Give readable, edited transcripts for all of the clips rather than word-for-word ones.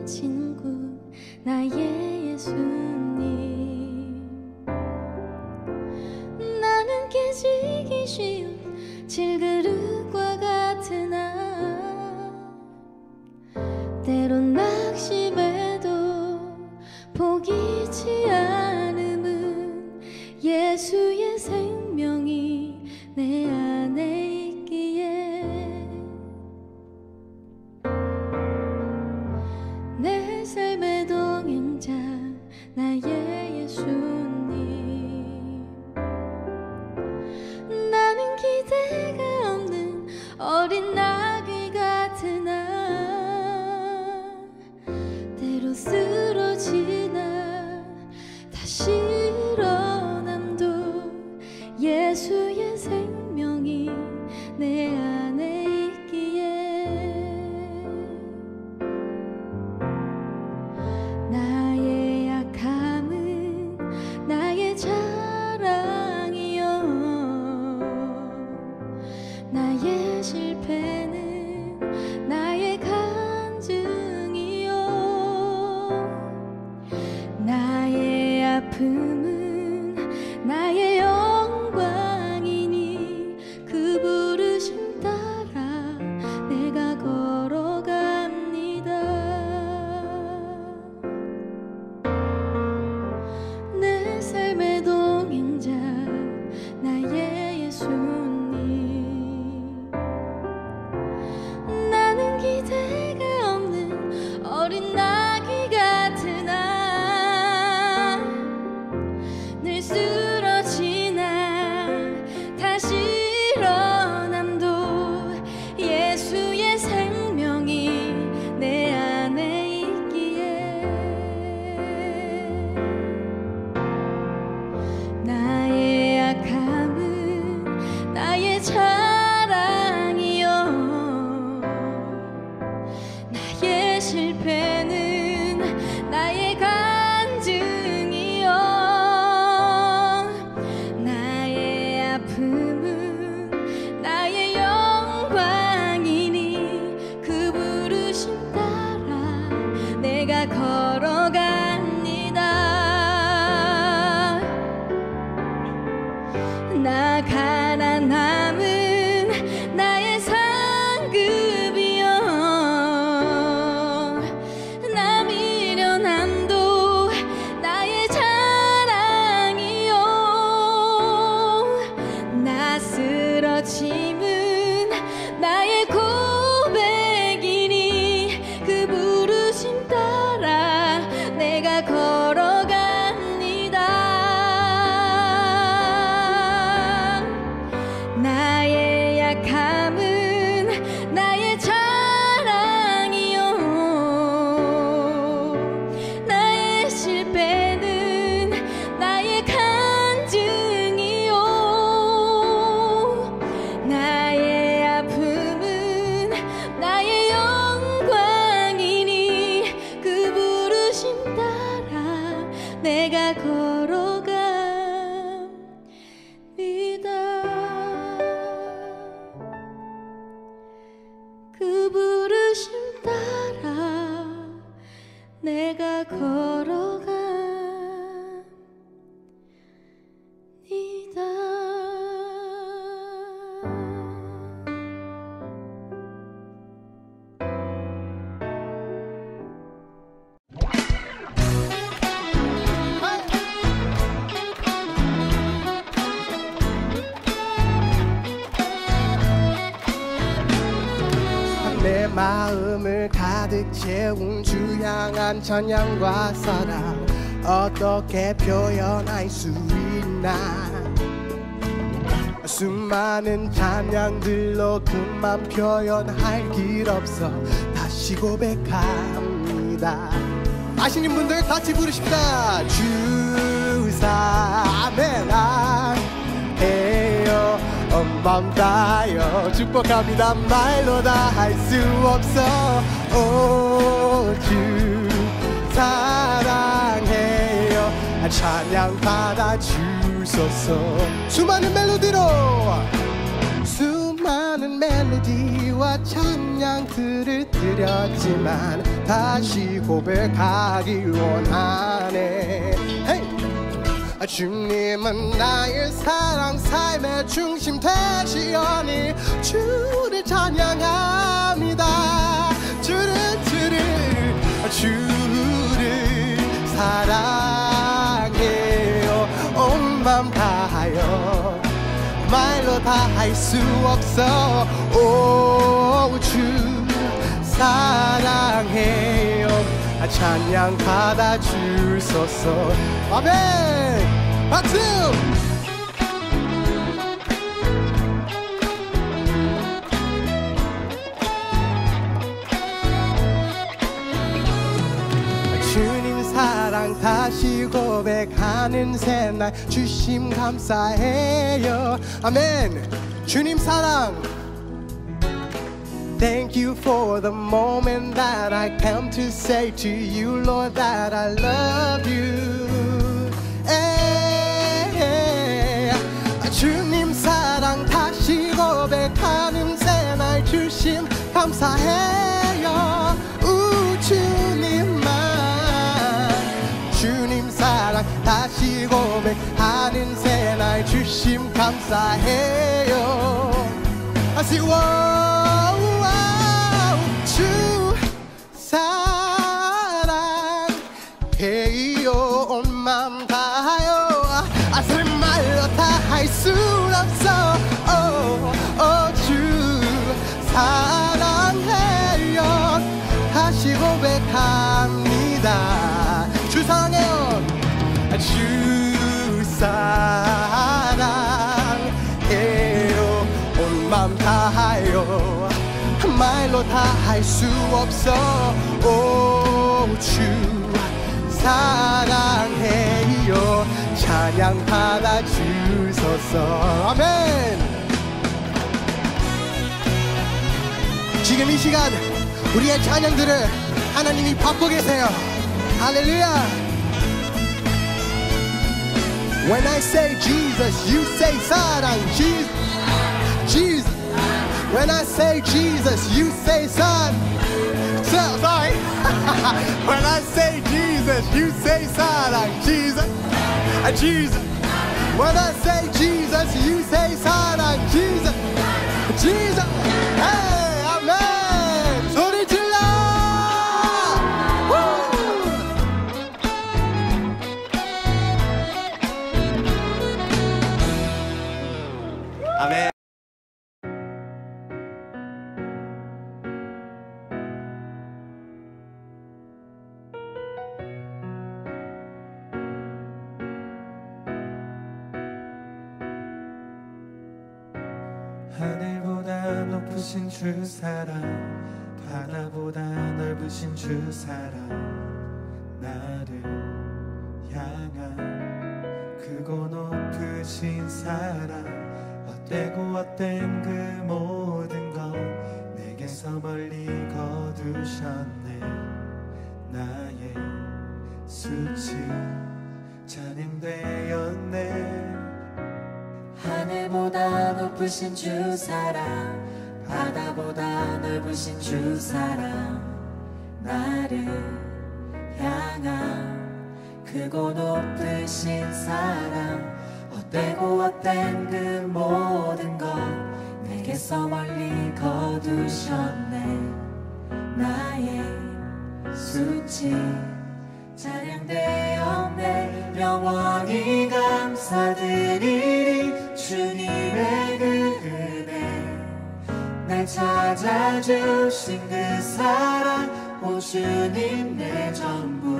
친구 나의 예수님. 나는 깨지기 쉬운 질그릇과 같으나 때론 낙심해도 포기치 않음은 예수의 생명이 내 안에 있기에 내 삶의 동행자 나의 예수님. 나는 기대가 없는 어린 나귀 같으나 때로 쓰러지나 다시 일어남도 예수의 생명이 내 안에 있기에 나의 약함은 나의 자랑이요 나의 실패는 나의 간증이요 나의 아픔은 나의 영광이니 그 부르심 따라 내가 걸어갑니다. 내 삶의 동행자 나의 예수님. 나는 기대가 없는 어린 나귀 같으나 늘 쓰러지나 다시 일어남도 예수의 생명이 내 안에 있기에 나의 약함은 나의 자랑이요 나의 실패는 나의 간증이요 나의 아픔은 나의 영광이니 그 부르심 따라 내가 걸어갑니다. 나 가난함은 나의 상급이요 나 미련함도 나의 자랑이요 나 쓰러짐은 나의 고백이니 그 부르심 따라 내가 걸어갑니다. 나의 약함은 나의 자랑이요 나의 실패는 나의 간증이요 나의 아픔은 나의 영광이니 그 부르심 따라 내가 걸어갑니다. 그 부르심 따라 내가 걸어갑니다. 내 마음을 가득 채운 주 향한 찬양과 사랑 어떻게 표현할 수 있나. 수많은 찬양들로 그만 표현할 길 없어 다시 고백합니다. 아시는 분들 같이 부르십니다. 주 사랑해요 온 다여 축복합니다. 말로 다 할 수 없어. 오 주 사랑해요 찬양 받아 주소서. 수많은 멜로디로 수많은 많은 멜로디와 찬양들을 드렸지만 다시 고백하길 원하네. hey! 주님은 나의 사랑 삶의 중심 되시오니 주를 찬양합니다. 주를 사랑해요. 온 맘 다하여 말로 다 할 수 없어. 오, 주 사랑해요. 찬양 받아주소서. 아멘. 박수. 주님 사랑 다시 고백하는 새날 주심 감사해요. 아멘. 주님 사랑. Thank you for the moment that I come to say to you, Lord, that I love you. 주님 사랑 다시 고백하는 새날 주심 감사해요. 주님만. 주님 사랑 다시 고백하는 새날 주심 감사해요. I say wow, wow. 주 사랑해요. 온 맘 다하여. 아슬 말로 다 할 수 없어. 주 사랑해요. 다시 고백합니다. 주 사랑해요. 주 사랑해요. 온 맘 다하여 말로 다 할 수 없어. 주 사랑해요. 찬양 받아주소서. 아멘. 지금 이 시간 우리의 찬양들을 하나님이 받고 계세요. 할렐루야. When I say Jesus, you say 사랑. Jesus, Jesus. When I say Jesus, you say son. Sorry. When I say Jesus, you say 사랑. Jesus, Jesus. When I say Jesus, you say 사랑. Jesus, Jesus. Hey, amen. 소리 질러. 아멘. 하늘보다 높으신 주 사랑, 바다보다 넓으신 주 사랑, 나를 향한 크고 높으신 사랑, 헛되고 헛된 그 모든 것 내게서 멀리 거두셨네. 나의 수치 찬양되었네. 하늘보다 높으신 주 사랑, 바다보다 넓으신 주 사랑, 나를 향한 크고 높으신 사랑, 헛되고 헛된 그 모든 것 내게서 멀리 거두셨네. 나의 수치 찬양되었네. 영원히 감사드리리. 주님의 그 은혜 날 찾아주신 그 사랑, 오 주님 내 전부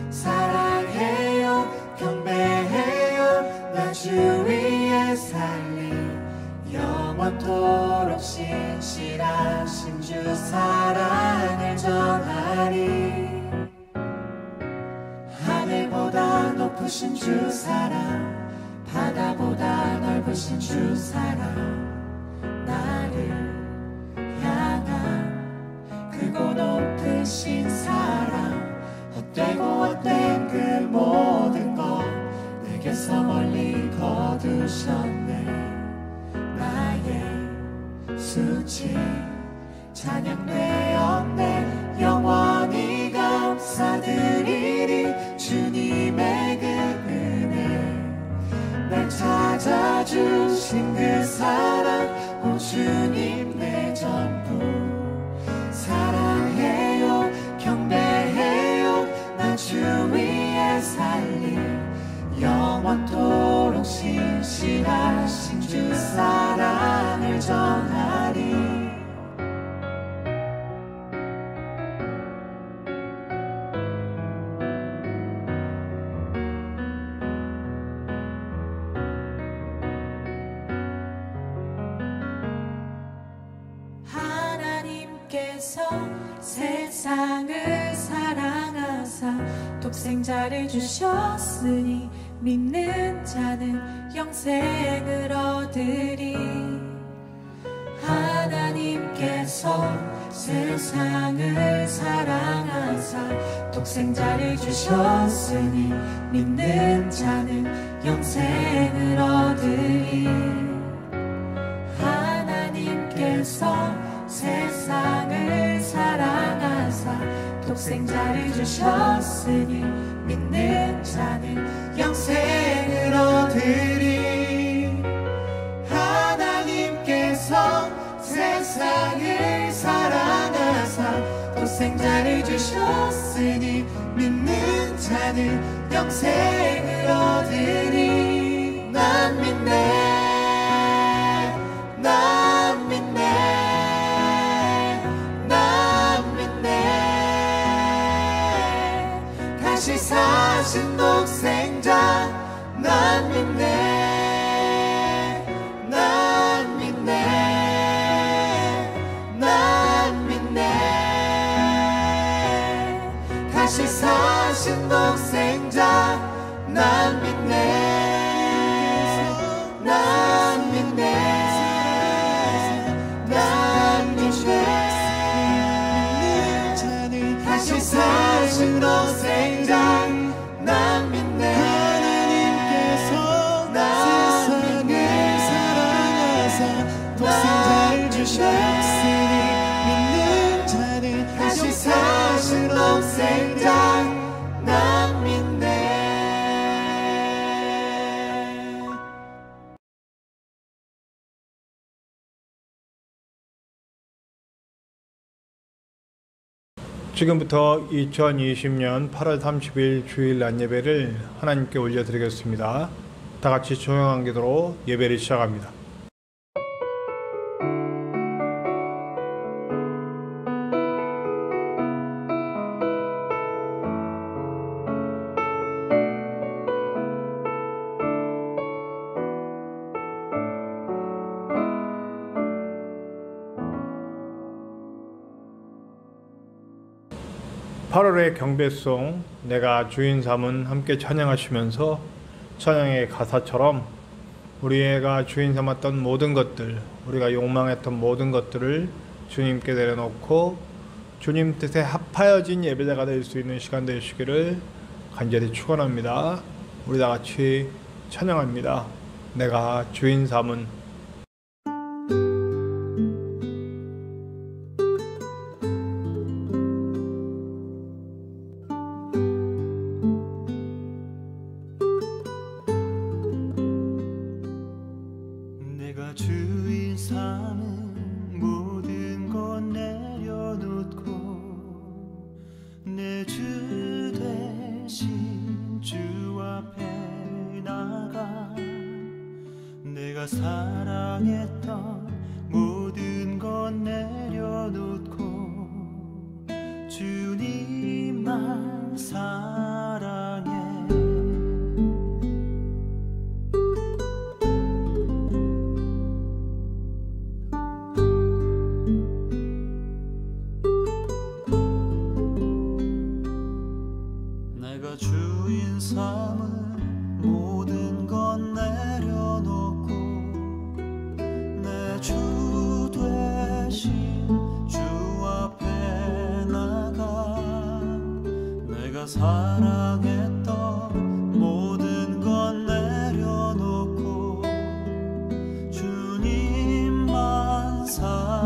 사랑해요. 경배해요. 나 주 위에 살리 영원토록 신실하신 주 사랑을 전하리. 하늘보다 높으신 주 사랑, 바다보다 넓으신 주 사랑, 나를 향한 크고 높으신 사랑, 헛되고 헛된 그 모든 것 내게서 멀리 거두셨네. 나의 감수지 찬양되었네 영원히 감사드리리 주님의 그 은혜 날 찾아주신 그 사랑 오 주님 내 전부 사랑해요 경배해요 나 주 위에 살리 영원토록 신실하신 주 사랑을 전하리 하나님께서 세상을 사랑하사 독생자를 주셨으니 믿는 자는 영생을 얻으리 하나님께서 세상을 사랑하사 독생자를 주셨으니 믿는 자는 영생을 얻으리 하나님께서 세상을 사랑하사 독생자를 주셨으니 믿는 자는 영생을 얻으리 하나님께서 세상을 사랑하사 독생자를 주셨으니 믿는 자는 영생을 얻으리 난 믿네 난 믿네 난 믿네 다시 사신 독생자 난 믿네 난 믿네 난 믿네 다시 사신 독생자 난 믿네 난 믿네 난 믿네 다시 사신 독생자 난 믿네 하나님께서 세상을 사랑하사 독생자를 주셨으니 믿는 자는 다시 사신 독생자 난 믿네 지금부터 2020년 8월 30일 주일 낮예배를 하나님께 올려드리겠습니다. 다 같이 조용한 기도로 예배를 시작합니다. (8월의) 경배송 내가 주인 삼은 함께 찬양하시면서 찬양의 가사처럼 우리가 주인 삼았던 모든 것들, 우리가 욕망했던 모든 것들을 주님께 내려놓고 주님 뜻에 합하여진 예배자가 될 수 있는 시간 되시기를 간절히 축원합니다. 우리 다 같이 찬양합니다. 내가 주인 삼은 주인 삼은 모든 것 내려놓고 내 주 대신 주 앞에 나가 내가 사랑했던 모든 것 내려놓고 주님만 사랑해 주인 삼은 모든 것 내려놓고 내 주 되신 주 앞에 나가 내가 사랑했던 모든 것 내려놓고 주님만 사랑해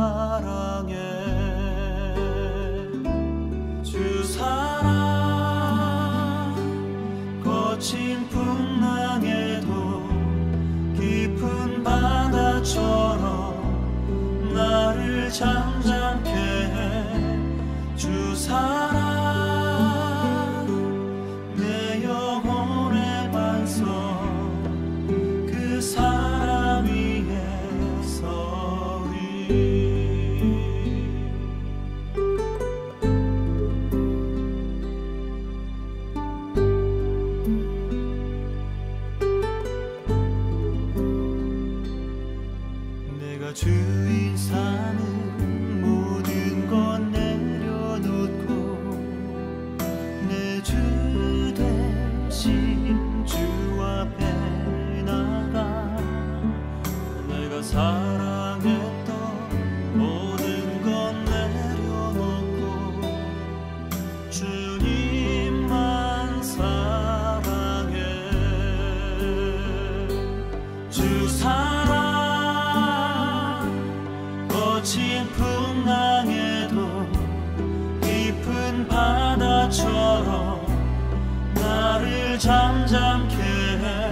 잠잠케 해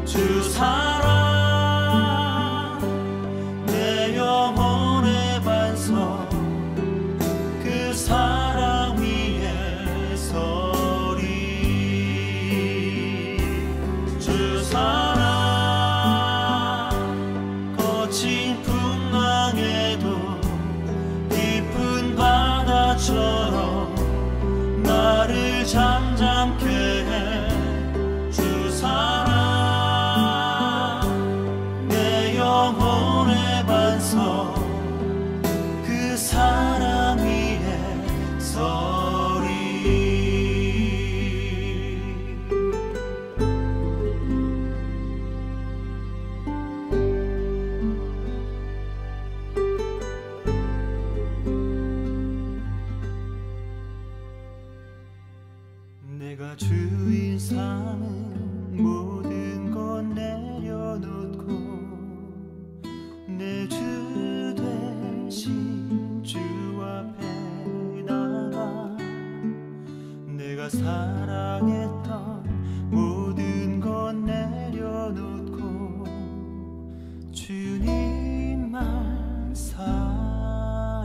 주 사랑 내 영혼의 반석 그 사랑 위에 서리 주 사랑 거친 풍랑에도 깊은 바다처럼 나를 잠잠케 해 주 사랑 내 영혼의 반석 그 사랑 위에 서리 내가 주인 삼은 모든 것 내려놓고 내 주 대신 주 앞에 나가 내가 사랑했던 모든 것 내려놓고 주님만 사랑해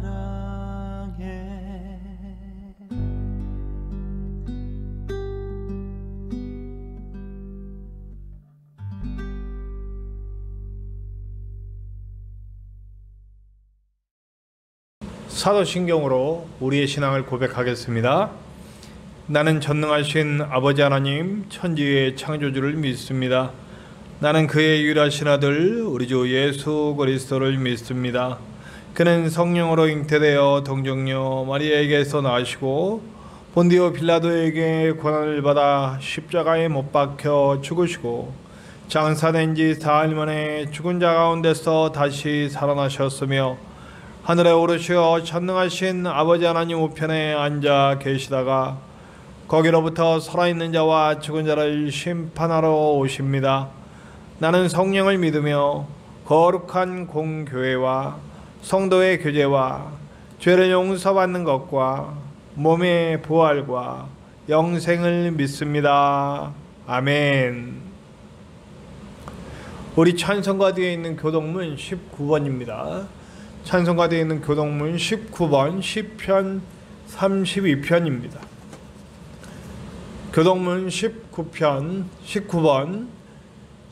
사도신경으로 우리의 신앙을 고백하겠습니다. 나는 전능하신 아버지 하나님 천지의 창조주를 믿습니다. 나는 그의 유일하신 아들 우리 주 예수 그리스도를 믿습니다. 그는 성령으로 잉태되어 동정녀 마리아에게서 나시고 본디오 빌라도에게 고난을 받아 십자가에 못 박혀 죽으시고 장사된 지 사흘 만에 죽은 자 가운데서 다시 살아나셨으며 하늘에 오르시어 전능하신 아버지 하나님 우편에 앉아 계시다가 거기로부터 살아있는 자와 죽은 자를 심판하러 오십니다. 나는 성령을 믿으며 거룩한 공교회와 성도의 교제와 죄를 용서받는 것과 몸의 부활과 영생을 믿습니다. 아멘. 우리 찬송가 뒤에 있는 교동문 19번입니다. 찬송가 되어 있는 교동문 19번 시편 32편입니다. 교동문 19번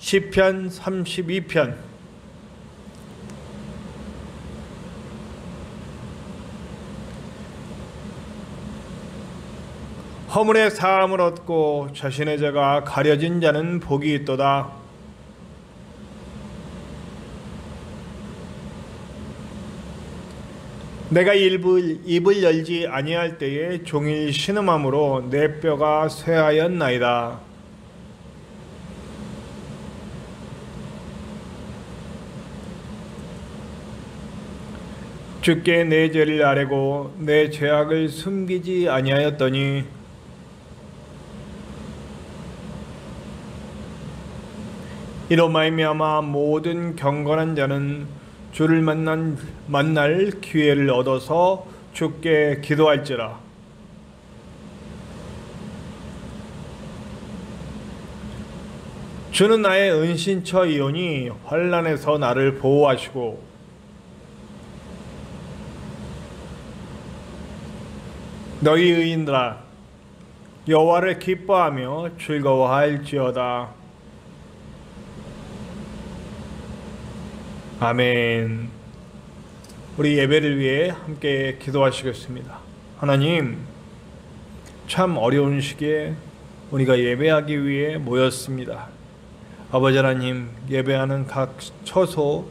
시편 32편. 허물의 사함을 얻고 자신의 죄가 가려진 자는 복이 있도다. 내가 입을 열지 아니할 때에 종일 신음함으로 내 뼈가 쇠하였나이다. 주께 내 죄를 아뢰고 내 죄악을 숨기지 아니하였더니 이로 말미암아 모든 경건한 자는 주를 만날 기회를 얻어서 주께 기도할지라. 주는 나의 은신처이오니 환난에서 나를 보호하시고 너희 의인들아 여호와를 기뻐하며 즐거워할지어다. 아멘. 우리 예배를 위해 함께 기도하시겠습니다. 하나님, 참 어려운 시기에 우리가 예배하기 위해 모였습니다. 아버지 하나님, 예배하는 각 처소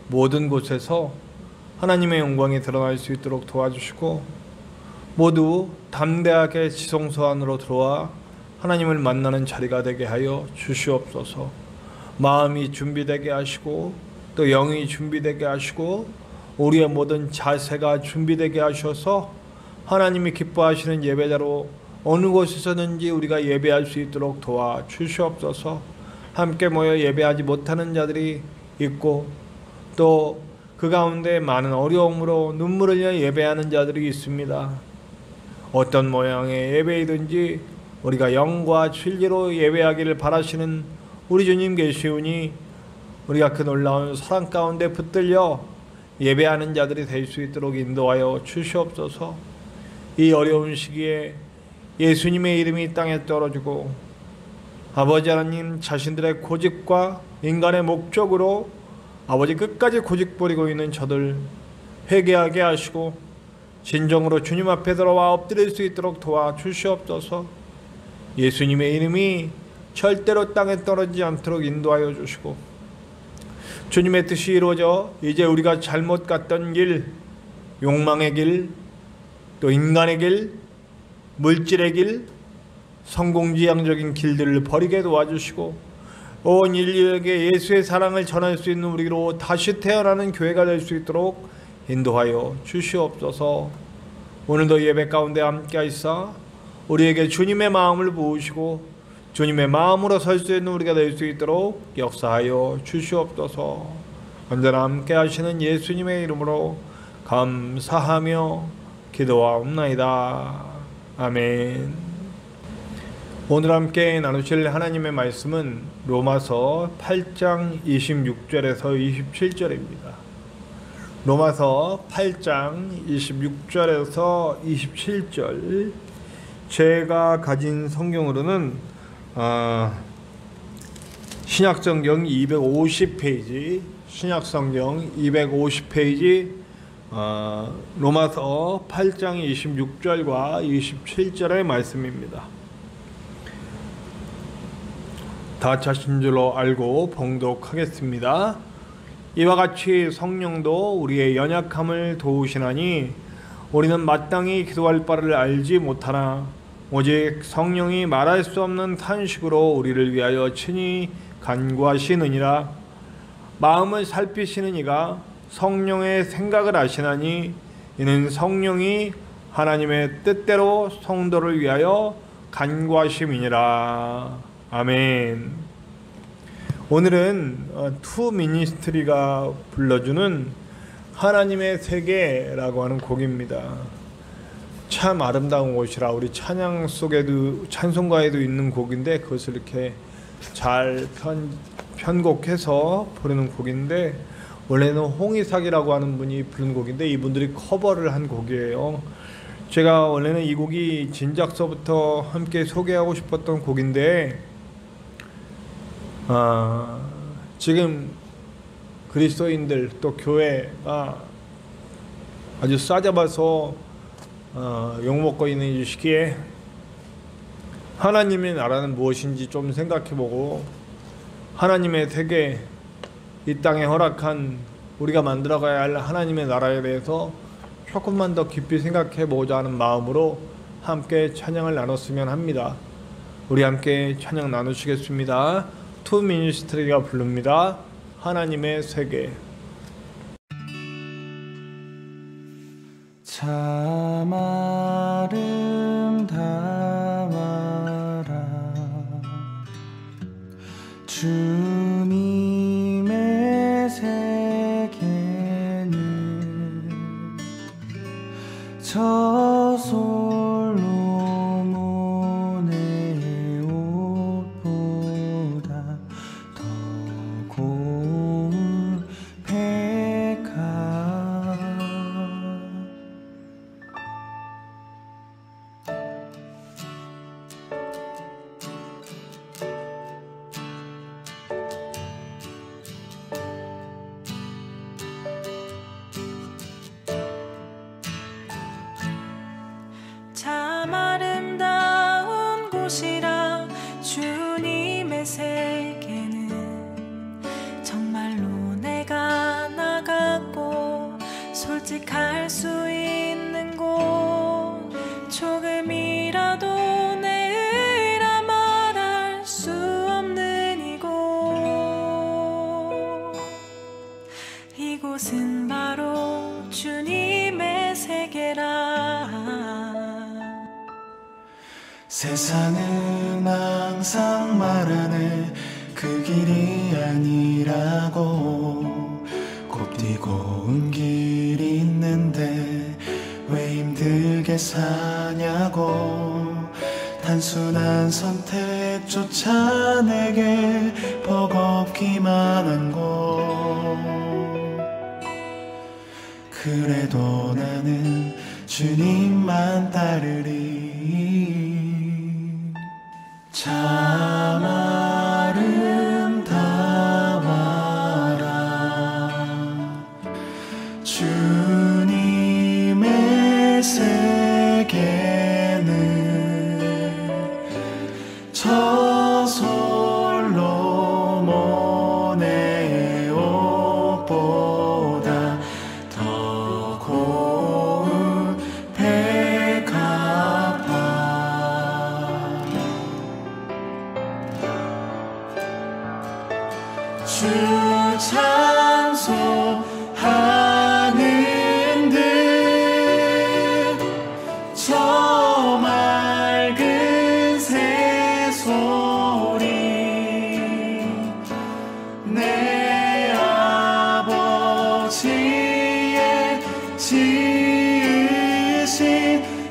모든 곳에서 하나님의 영광이 드러날 수 있도록 도와주시고 모두 담대하게 지성소 안으로 들어와 하나님을 만나는 자리가 되게 하여 주시옵소서. 마음이 준비되게 하시고 또 영이 준비되게 하시고 우리의 모든 자세가 준비되게 하셔서 하나님이 기뻐하시는 예배자로 어느 곳에서든지 우리가 예배할 수 있도록 도와주시옵소서. 함께 모여 예배하지 못하는 자들이 있고 또 그 가운데 많은 어려움으로 눈물을 흘려 예배하는 자들이 있습니다. 어떤 모양의 예배이든지 우리가 영과 진리로 예배하기를 바라시는 우리 주님 계시오니 우리가 그 놀라운 사랑 가운데 붙들려 예배하는 자들이 될 수 있도록 인도하여 주시옵소서. 이 어려운 시기에 예수님의 이름이 이 땅에 떨어지고 아버지 하나님 자신들의 고집과 인간의 목적으로 아버지 끝까지 고집 부리고 있는 저들 회개하게 하시고 진정으로 주님 앞에 들어와 엎드릴 수 있도록 도와주시옵소서. 예수님의 이름이 절대로 땅에 떨어지지 않도록 인도하여 주시고 주님의 뜻이 이루어져 이제 우리가 잘못 갔던 길, 욕망의 길, 또 인간의 길, 물질의 길, 성공지향적인 길들을 버리게 도와주시고 온 인류에게 예수의 사랑을 전할 수 있는 우리로 다시 태어나는 교회가 될 수 있도록 인도하여 주시옵소서. 오늘도 예배 가운데 함께하시사 우리에게 주님의 마음을 부으시고 주님의 마음으로 설 수 있는 우리가 될 수 있도록 역사하여 주시옵소서. 언제나 함께하시는 예수님의 이름으로 감사하며 기도하옵나이다. 아멘. 오늘 함께 나누실 하나님의 말씀은 로마서 8장 26절에서 27절입니다. 로마서 8장 26절에서 27절. 제가 가진 성경으로는 신약성경 250페이지, 신약성경 250페이지, 로마서 8장 26절과 27절의 말씀입니다. 다 차신 줄로 알고 봉독하겠습니다. 이와 같이 성령도 우리의 연약함을 도우시나니 우리는 마땅히 기도할 바를 알지 못하나 오직 성령이 말할 수 없는 탄식으로 우리를 위하여 친히 간구하시느니라. 마음을 살피시는 이가 성령의 생각을 아시나니 이는 성령이 하나님의 뜻대로 성도를 위하여 간구하심이니라. 아멘. 오늘은 투 미니스트리가 불러주는 하나님의 세계라고 하는 곡입니다. 참 아름다운 곳이라 우리 찬양 속에도 찬송가에도 있는 곡인데 그것을 이렇게 잘 편곡해서 부르는 곡인데 원래는 홍이삭이라고 하는 분이 부른 곡인데 이분들이 커버를 한 곡이에요. 제가 원래는 이 곡이 진작서부터 함께 소개하고 싶었던 곡인데 지금 그리스도인들 또 교회가 아주 싸잡아서 욕먹고 있는 이 시기에 하나님의 나라는 무엇인지 좀 생각해보고 하나님의 세계, 이 땅에 허락한 우리가 만들어가야 할 하나님의 나라에 대해서 조금만 더 깊이 생각해보자 하는 마음으로 함께 찬양을 나눴으면 합니다. 우리 함께 찬양 나누시겠습니다. 투 미니스트리가 부릅니다. 하나님의 세계. 참 아름다워라 주님의 세계는 저 솔로몬의 옷보다 더 고운 백합 참 아름다운 곳이라 주님의 세계는 정말로 내가 나갔고 솔직할 수 있는 곳 조금이라도 내라 말할 수 없는 이곳은 바로 주님의 세계라. 세상은 항상 말하네 그 길이 아니라고 곱디고 온 길이 있는데 왜 힘들게 사냐고 단순한 선택조차 내게 버겁기만 한 곳. 그래도 나는 주님만 따르리. 참 아름다워라 주님의 세계는 솔로몬의 옷보다 더 고운 백합화. 주 찬송하는 듯 저 맑은 새소리 내 아버지의 지으신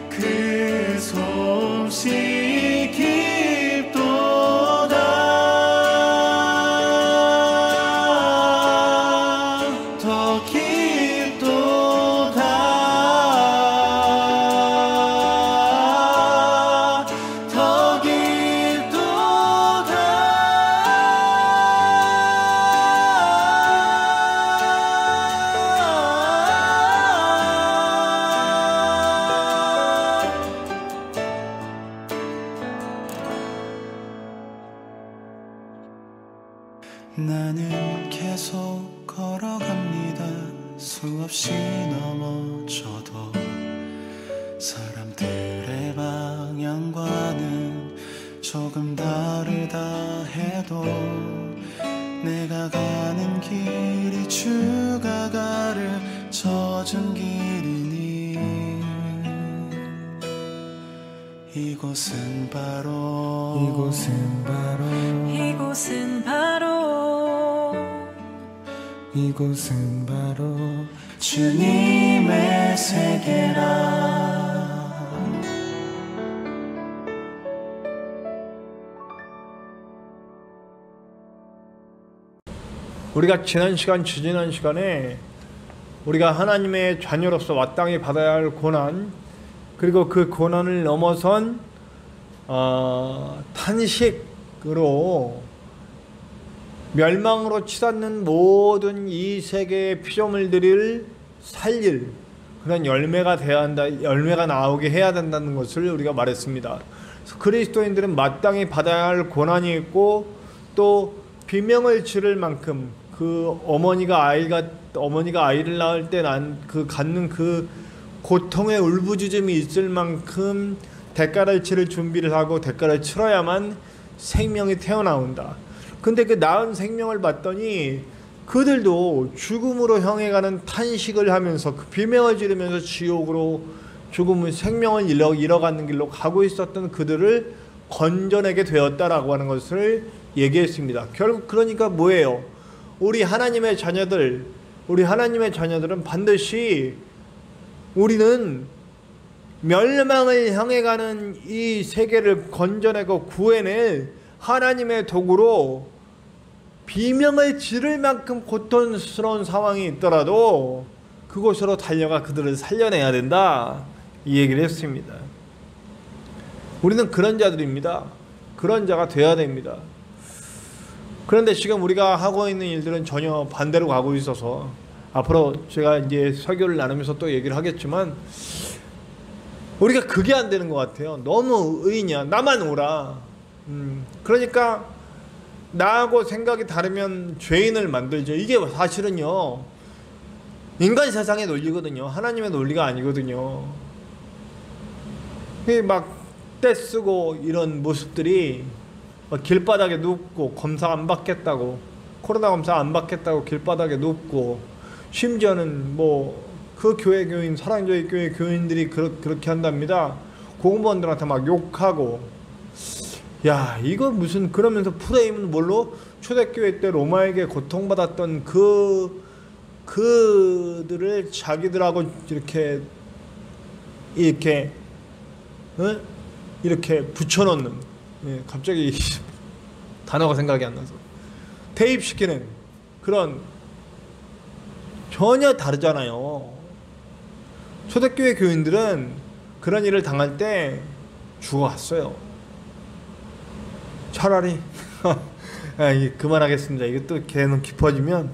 그 솜씨 깊도다. 더 깊도다. 더 나는 계속 걸어갑니다. 수없이 넘어져도 사람들의 방향과는 조금 다르다 해도 내가 가는 길이 주가 가르쳐준 길이니 이곳은 바로 이곳은 바로 이곳은 바로 주님의 세계라. 우리가 지난 시간에 우리가 하나님의 자녀로서 마땅히 받아야 할 고난, 그리고 그 고난을 넘어선 탄식으로 멸망으로 치닫는 모든 이 세계의 피조물들을 살릴 그런 열매가 나오게 해야 된다는 것을 우리가 말했습니다. 그래서 그리스도인들은 마땅히 받아야 할 고난이 있고 또 비명을 지를 만큼 그 어머니가 아이를 낳을 때 갖는 그 고통의 울부짖음이 있을 만큼 대가를 치를 준비를 하고 대가를 치러야만 생명이 태어나온다. 근데 그 낳은 생명을 봤더니 그들도 죽음으로 향해 가는 탄식을 하면서 그 비명을 지르면서 지옥으로 죽음의 생명을 잃어가는 길로 가고 있었던 그들을 건져내게 되었다라고 하는 것을 얘기했습니다. 결국 그러니까 뭐예요? 우리 하나님의 자녀들은 반드시 우리는 멸망을 향해 가는 이 세계를 건져내고 구해낼 하나님의 도구로 비명을 지를 만큼 고통스러운 상황이 있더라도 그곳으로 달려가 그들을 살려내야 된다, 이 얘기를 했습니다. 우리는 그런 자들입니다. 그런 자가 돼야 됩니다. 그런데 지금 우리가 하고 있는 일들은 전혀 반대로 가고 있어서 앞으로 제가 이제 설교를 나누면서 또 얘기를 하겠지만 우리가 그게 안 되는 것 같아요. 너무 의인이야. 나만 오라. 그러니까 나하고 생각이 다르면 죄인을 만들죠. 이게 사실은요 인간 세상의 논리거든요. 하나님의 논리가 아니거든요. 막 떼쓰고 이런 모습들이 길바닥에 눕고 검사 안 받겠다고, 코로나 검사 안 받겠다고 길바닥에 눕고, 심지어는 뭐 그 교회 교인, 사랑교회 교회 교인들이 그렇게 한답니다. 공무원들한테 막 욕하고. 야, 이거 무슨, 그러면서 프레임은 뭘로? 초대교회 때 로마에게 고통받았던 그들을 자기들하고 이렇게 이렇게 붙여놓는, 갑자기 단어가 생각이 안 나서 대입시키는 그런, 전혀 다르잖아요. 초대교회 교인들은 그런 일을 당할 때 죽어갔어요. 차라리 그만하겠습니다. 이게 또 계속 깊어지면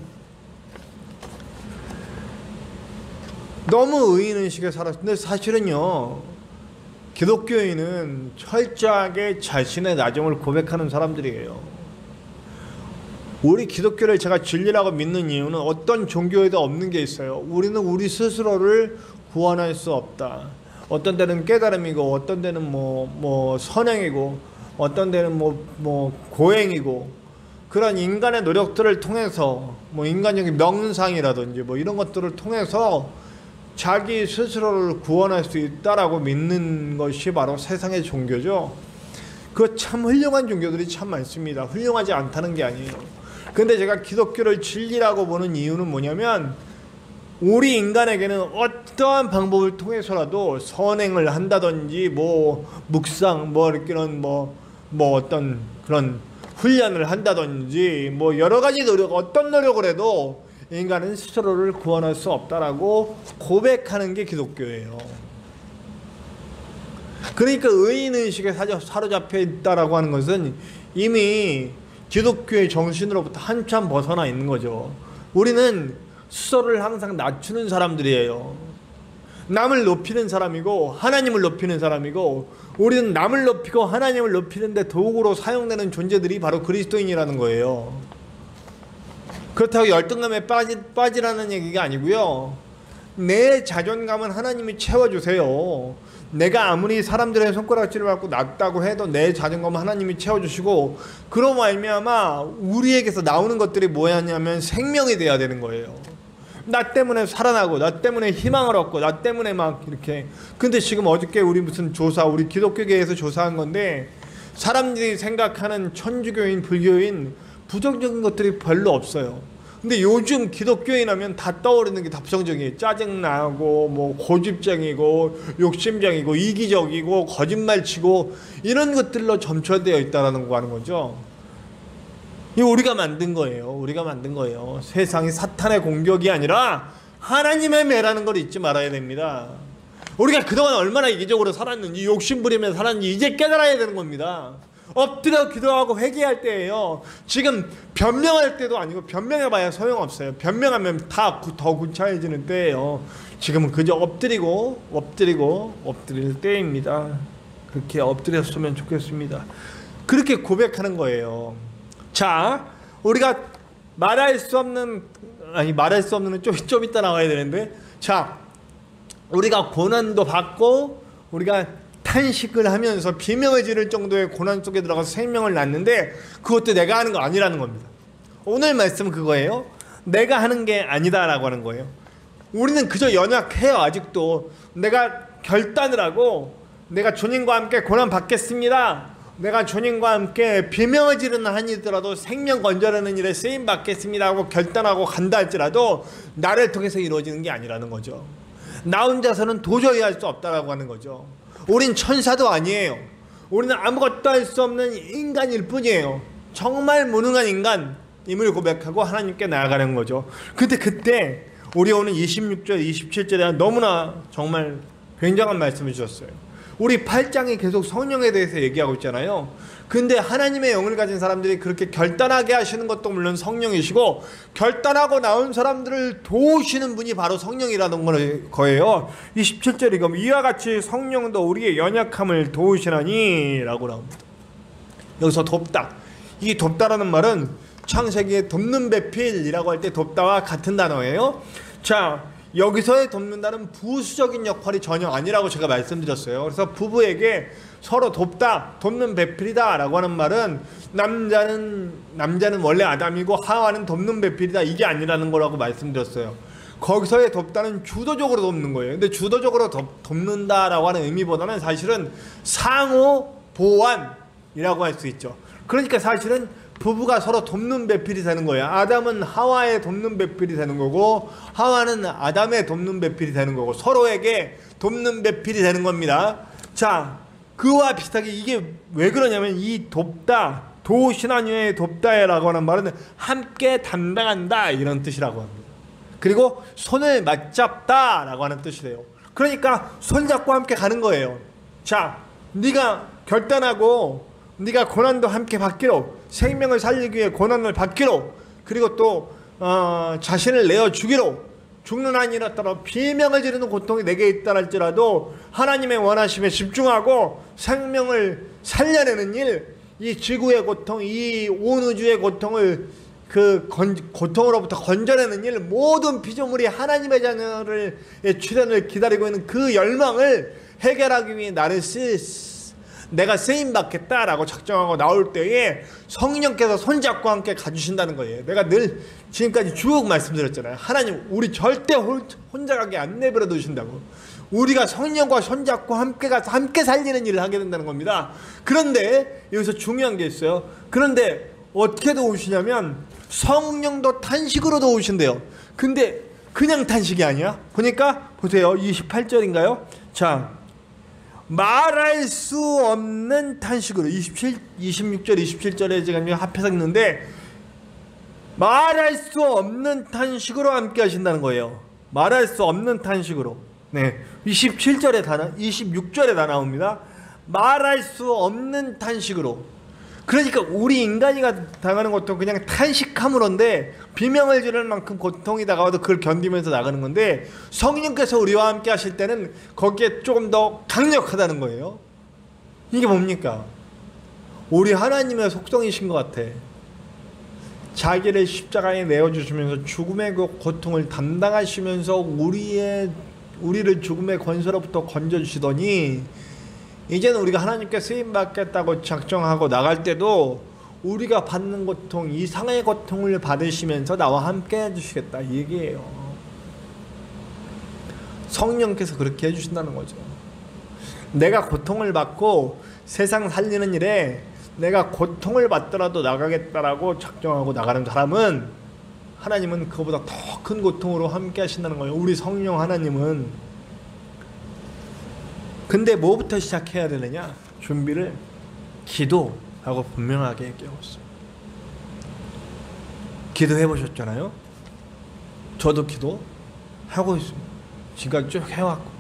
너무 의인의식에 살았어요. 근데 사실은요, 기독교인은 철저하게 자신의 나중을 고백하는 사람들이에요. 우리 기독교를 제가 진리라고 믿는 이유는 어떤 종교에도 없는 게 있어요. 우리는 우리 스스로를 구원할 수 없다. 어떤 데는 깨달음이고, 어떤 데는 뭐 선행이고, 어떤 데는 뭐 고행이고, 그런 인간의 노력들을 통해서, 뭐 인간적인 명상이라든지 뭐 이런 것들을 통해서 자기 스스로를 구원할 수 있다라고 믿는 것이 바로 세상의 종교죠. 그 참 훌륭한 종교들이 참 많습니다. 훌륭하지 않다는 게 아니에요. 근데 제가 기독교를 진리라고 보는 이유는 뭐냐면, 우리 인간에게는 어떠한 방법을 통해서라도 선행을 한다든지 뭐 묵상 뭐 이런 뭐 어떤 그런 훈련을 한다든지 뭐 여러 가지 노력, 어떤 노력을 해도 인간은 스스로를 구원할 수 없다라고 고백하는 게 기독교예요. 그러니까 의인의식에 사로잡혀 있다라고 하는 것은 이미 기독교의 정신으로부터 한참 벗어나 있는 거죠. 우리는 스스로를 항상 낮추는 사람들이에요. 남을 높이는 사람이고 하나님을 높이는 사람이고, 우리는 남을 높이고 하나님을 높이는데 도구로 사용되는 존재들이 바로 그리스도인이라는 거예요. 그렇다고 열등감에 빠지라는 얘기가 아니고요. 내 자존감은 하나님이 채워주세요. 내가 아무리 사람들의 손가락질을 받고 낮다고 해도 내 자존감은 하나님이 채워주시고, 그로 말미암아 우리에게서 나오는 것들이 뭐였냐면 생명이 돼야 되는 거예요. 나 때문에 살아나고, 나 때문에 희망을 얻고, 나 때문에 막 이렇게. 근데 지금 어저께 우리 무슨 조사, 우리 기독교계에서 조사한 건데, 사람들이 생각하는 천주교인, 불교인 부정적인 것들이 별로 없어요. 근데 요즘 기독교인 하면 다 떠오르는 게 다 부정적이에요. 짜증나고 뭐 고집쟁이고 욕심쟁이고 이기적이고 거짓말치고 이런 것들로 점철되어 있다는 거죠. 이거 우리가 만든 거예요. 우리가 만든 거예요. 세상이 사탄의 공격이 아니라 하나님의 매라는 걸 잊지 말아야 됩니다. 우리가 그동안 얼마나 이기적으로 살았는지, 욕심부리며 살았는지 이제 깨달아야 되는 겁니다. 엎드려 기도하고 회개할 때예요. 지금 변명할 때도 아니고, 변명해봐야 소용없어요. 변명하면 다 더 구차해지는 때예요. 지금은 그저 엎드릴 때입니다. 그렇게 엎드렸으면 좋겠습니다. 그렇게 고백하는 거예요. 자, 우리가 말할 수 없는 좀 이따 나와야 되는데, 자, 우리가 고난도 받고 우리가 탄식을 하면서 비명을 지를 정도의 고난 속에 들어가서 생명을 낳는데, 그것도 내가 하는 거 아니라는 겁니다. 오늘 말씀은 그거예요. 내가 하는 게 아니다라고 하는 거예요. 우리는 그저 연약해요. 아직도 내가 결단을 하고, 내가 주님과 함께 고난 받겠습니다, 내가 주님과 함께 비명을 지르는 한이더라도 생명 건져내는 일에 쓰임 받겠습니다 하고 결단하고 간다 할지라도 나를 통해서 이루어지는 게 아니라는 거죠. 나 혼자서는 도저히 할 수 없다라고 하는 거죠. 우린 천사도 아니에요. 우리는 아무것도 할 수 없는 인간일 뿐이에요. 정말 무능한 인간임을 고백하고 하나님께 나아가는 거죠. 근데 그때 우리 오늘 26절 27절에 너무나 정말 굉장한 말씀을 주셨어요. 우리 8장이 계속 성령에 대해서 얘기하고 있잖아요. 근데 하나님의 영을 가진 사람들이 그렇게 결단하게 하시는 것도 물론 성령이시고, 결단하고 나온 사람들을 도우시는 분이 바로 성령이라는 거예요. 27절이 그럼 이와 같이 성령도 우리의 연약함을 도우시나니 라고 나옵니다. 여기서 돕다, 이 돕다라는 말은 창세기의 돕는 배필이라고 할 때 돕다와 같은 단어예요. 자, 여기서의 돕는다는 부수적인 역할이 전혀 아니라고 제가 말씀드렸어요. 그래서 부부에게 서로 돕는 배필이다 라고 하는 말은, 남자는 원래 아담이고 하와는 돕는 배필이다, 이게 아니라는 거라고 말씀드렸어요. 거기서의 돕다는 주도적으로 돕는 거예요. 근데 주도적으로 돕는다라고 하는 의미보다는 사실은 상호 보완이라고 할 수 있죠. 그러니까 사실은 부부가 서로 돕는 배필이 되는 거예요. 아담은 하와의 돕는 배필이 되는 거고, 하와는 아담의 돕는 배필이 되는 거고, 서로에게 돕는 배필이 되는 겁니다. 자, 그와 비슷하게 이게 왜 그러냐면 이 돕다, 도신한유의 돕다라고 하는 말은 함께 담당한다 이런 뜻이라고 합니다. 그리고 손을 맞잡다라고 하는 뜻이래요. 그러니까 손잡고 함께 가는 거예요. 자, 네가 결단하고 네가 고난도 함께 받기로, 생명을 살리기 위해 고난을 받기로, 그리고 또 자신을 내어주기로, 죽는 한이 이렇더라도 비명을 지르는 고통이 내게 있다 할지라도 하나님의 원하심에 집중하고 생명을 살려내는 일, 이 지구의 고통, 이 온 우주의 고통을 고통으로부터 건져내는 일, 모든 피조물이 하나님의 자녀의 출현을 기다리고 있는 그 열망을 해결하기 위해 내가 쓰임받겠다라고 작정하고 나올 때에 성령께서 손잡고 함께 가주신다는 거예요. 내가 늘 지금까지 쭉 말씀드렸잖아요. 하나님 우리 절대 혼자 가게 안 내버려 두신다고. 우리가 성령과 손잡고 함께 가서 함께 살리는 일을 하게 된다는 겁니다. 그런데 여기서 중요한 게 있어요. 그런데 어떻게 도우시냐면 성령도 탄식으로 도우신대요. 근데 그냥 탄식이 아니야. 보니까 보세요. 28절인가요? 자, 말할 수 없는 탄식으로 26절 27절에 제가 합해서 읽는데 말할 수 없는 탄식으로 함께 하신다는 거예요. 말할 수 없는 탄식으로. 네, 26절에 다 나옵니다. 말할 수 없는 탄식으로. 그러니까 우리 인간이가 당하는 고통 그냥 탄식함으로인데 비명을 지를 만큼 고통이 다가와도 그걸 견디면서 나가는 건데 성령께서 우리와 함께 하실 때는 거기에 조금 더 강력하다는 거예요. 이게 뭡니까? 우리 하나님의 속성이신 것 같아. 자기를 십자가에 내어주시면서 죽음의 그 고통을 담당하시면서 우리를 죽음의 권세로부터 건져주시더니 이제는 우리가 하나님께 쓰임받겠다고 작정하고 나갈 때도 우리가 받는 고통 이상의 고통을 받으시면서 나와 함께 해주시겠다 이 얘기예요. 성령께서 그렇게 해주신다는 거죠. 내가 고통을 받고 세상 살리는 일에 내가 고통을 받더라도 나가겠다라고 작정하고 나가는 사람은 하나님은 그거보다 더 큰 고통으로 함께 하신다는 거예요. 우리 성령 하나님은. 근데 뭐부터 시작해야 되느냐? 준비를 기도하고 분명하게 얘기하고 있어요. 기도해 보셨잖아요? 저도 기도하고 있습니다. 지금까지 쭉 해왔고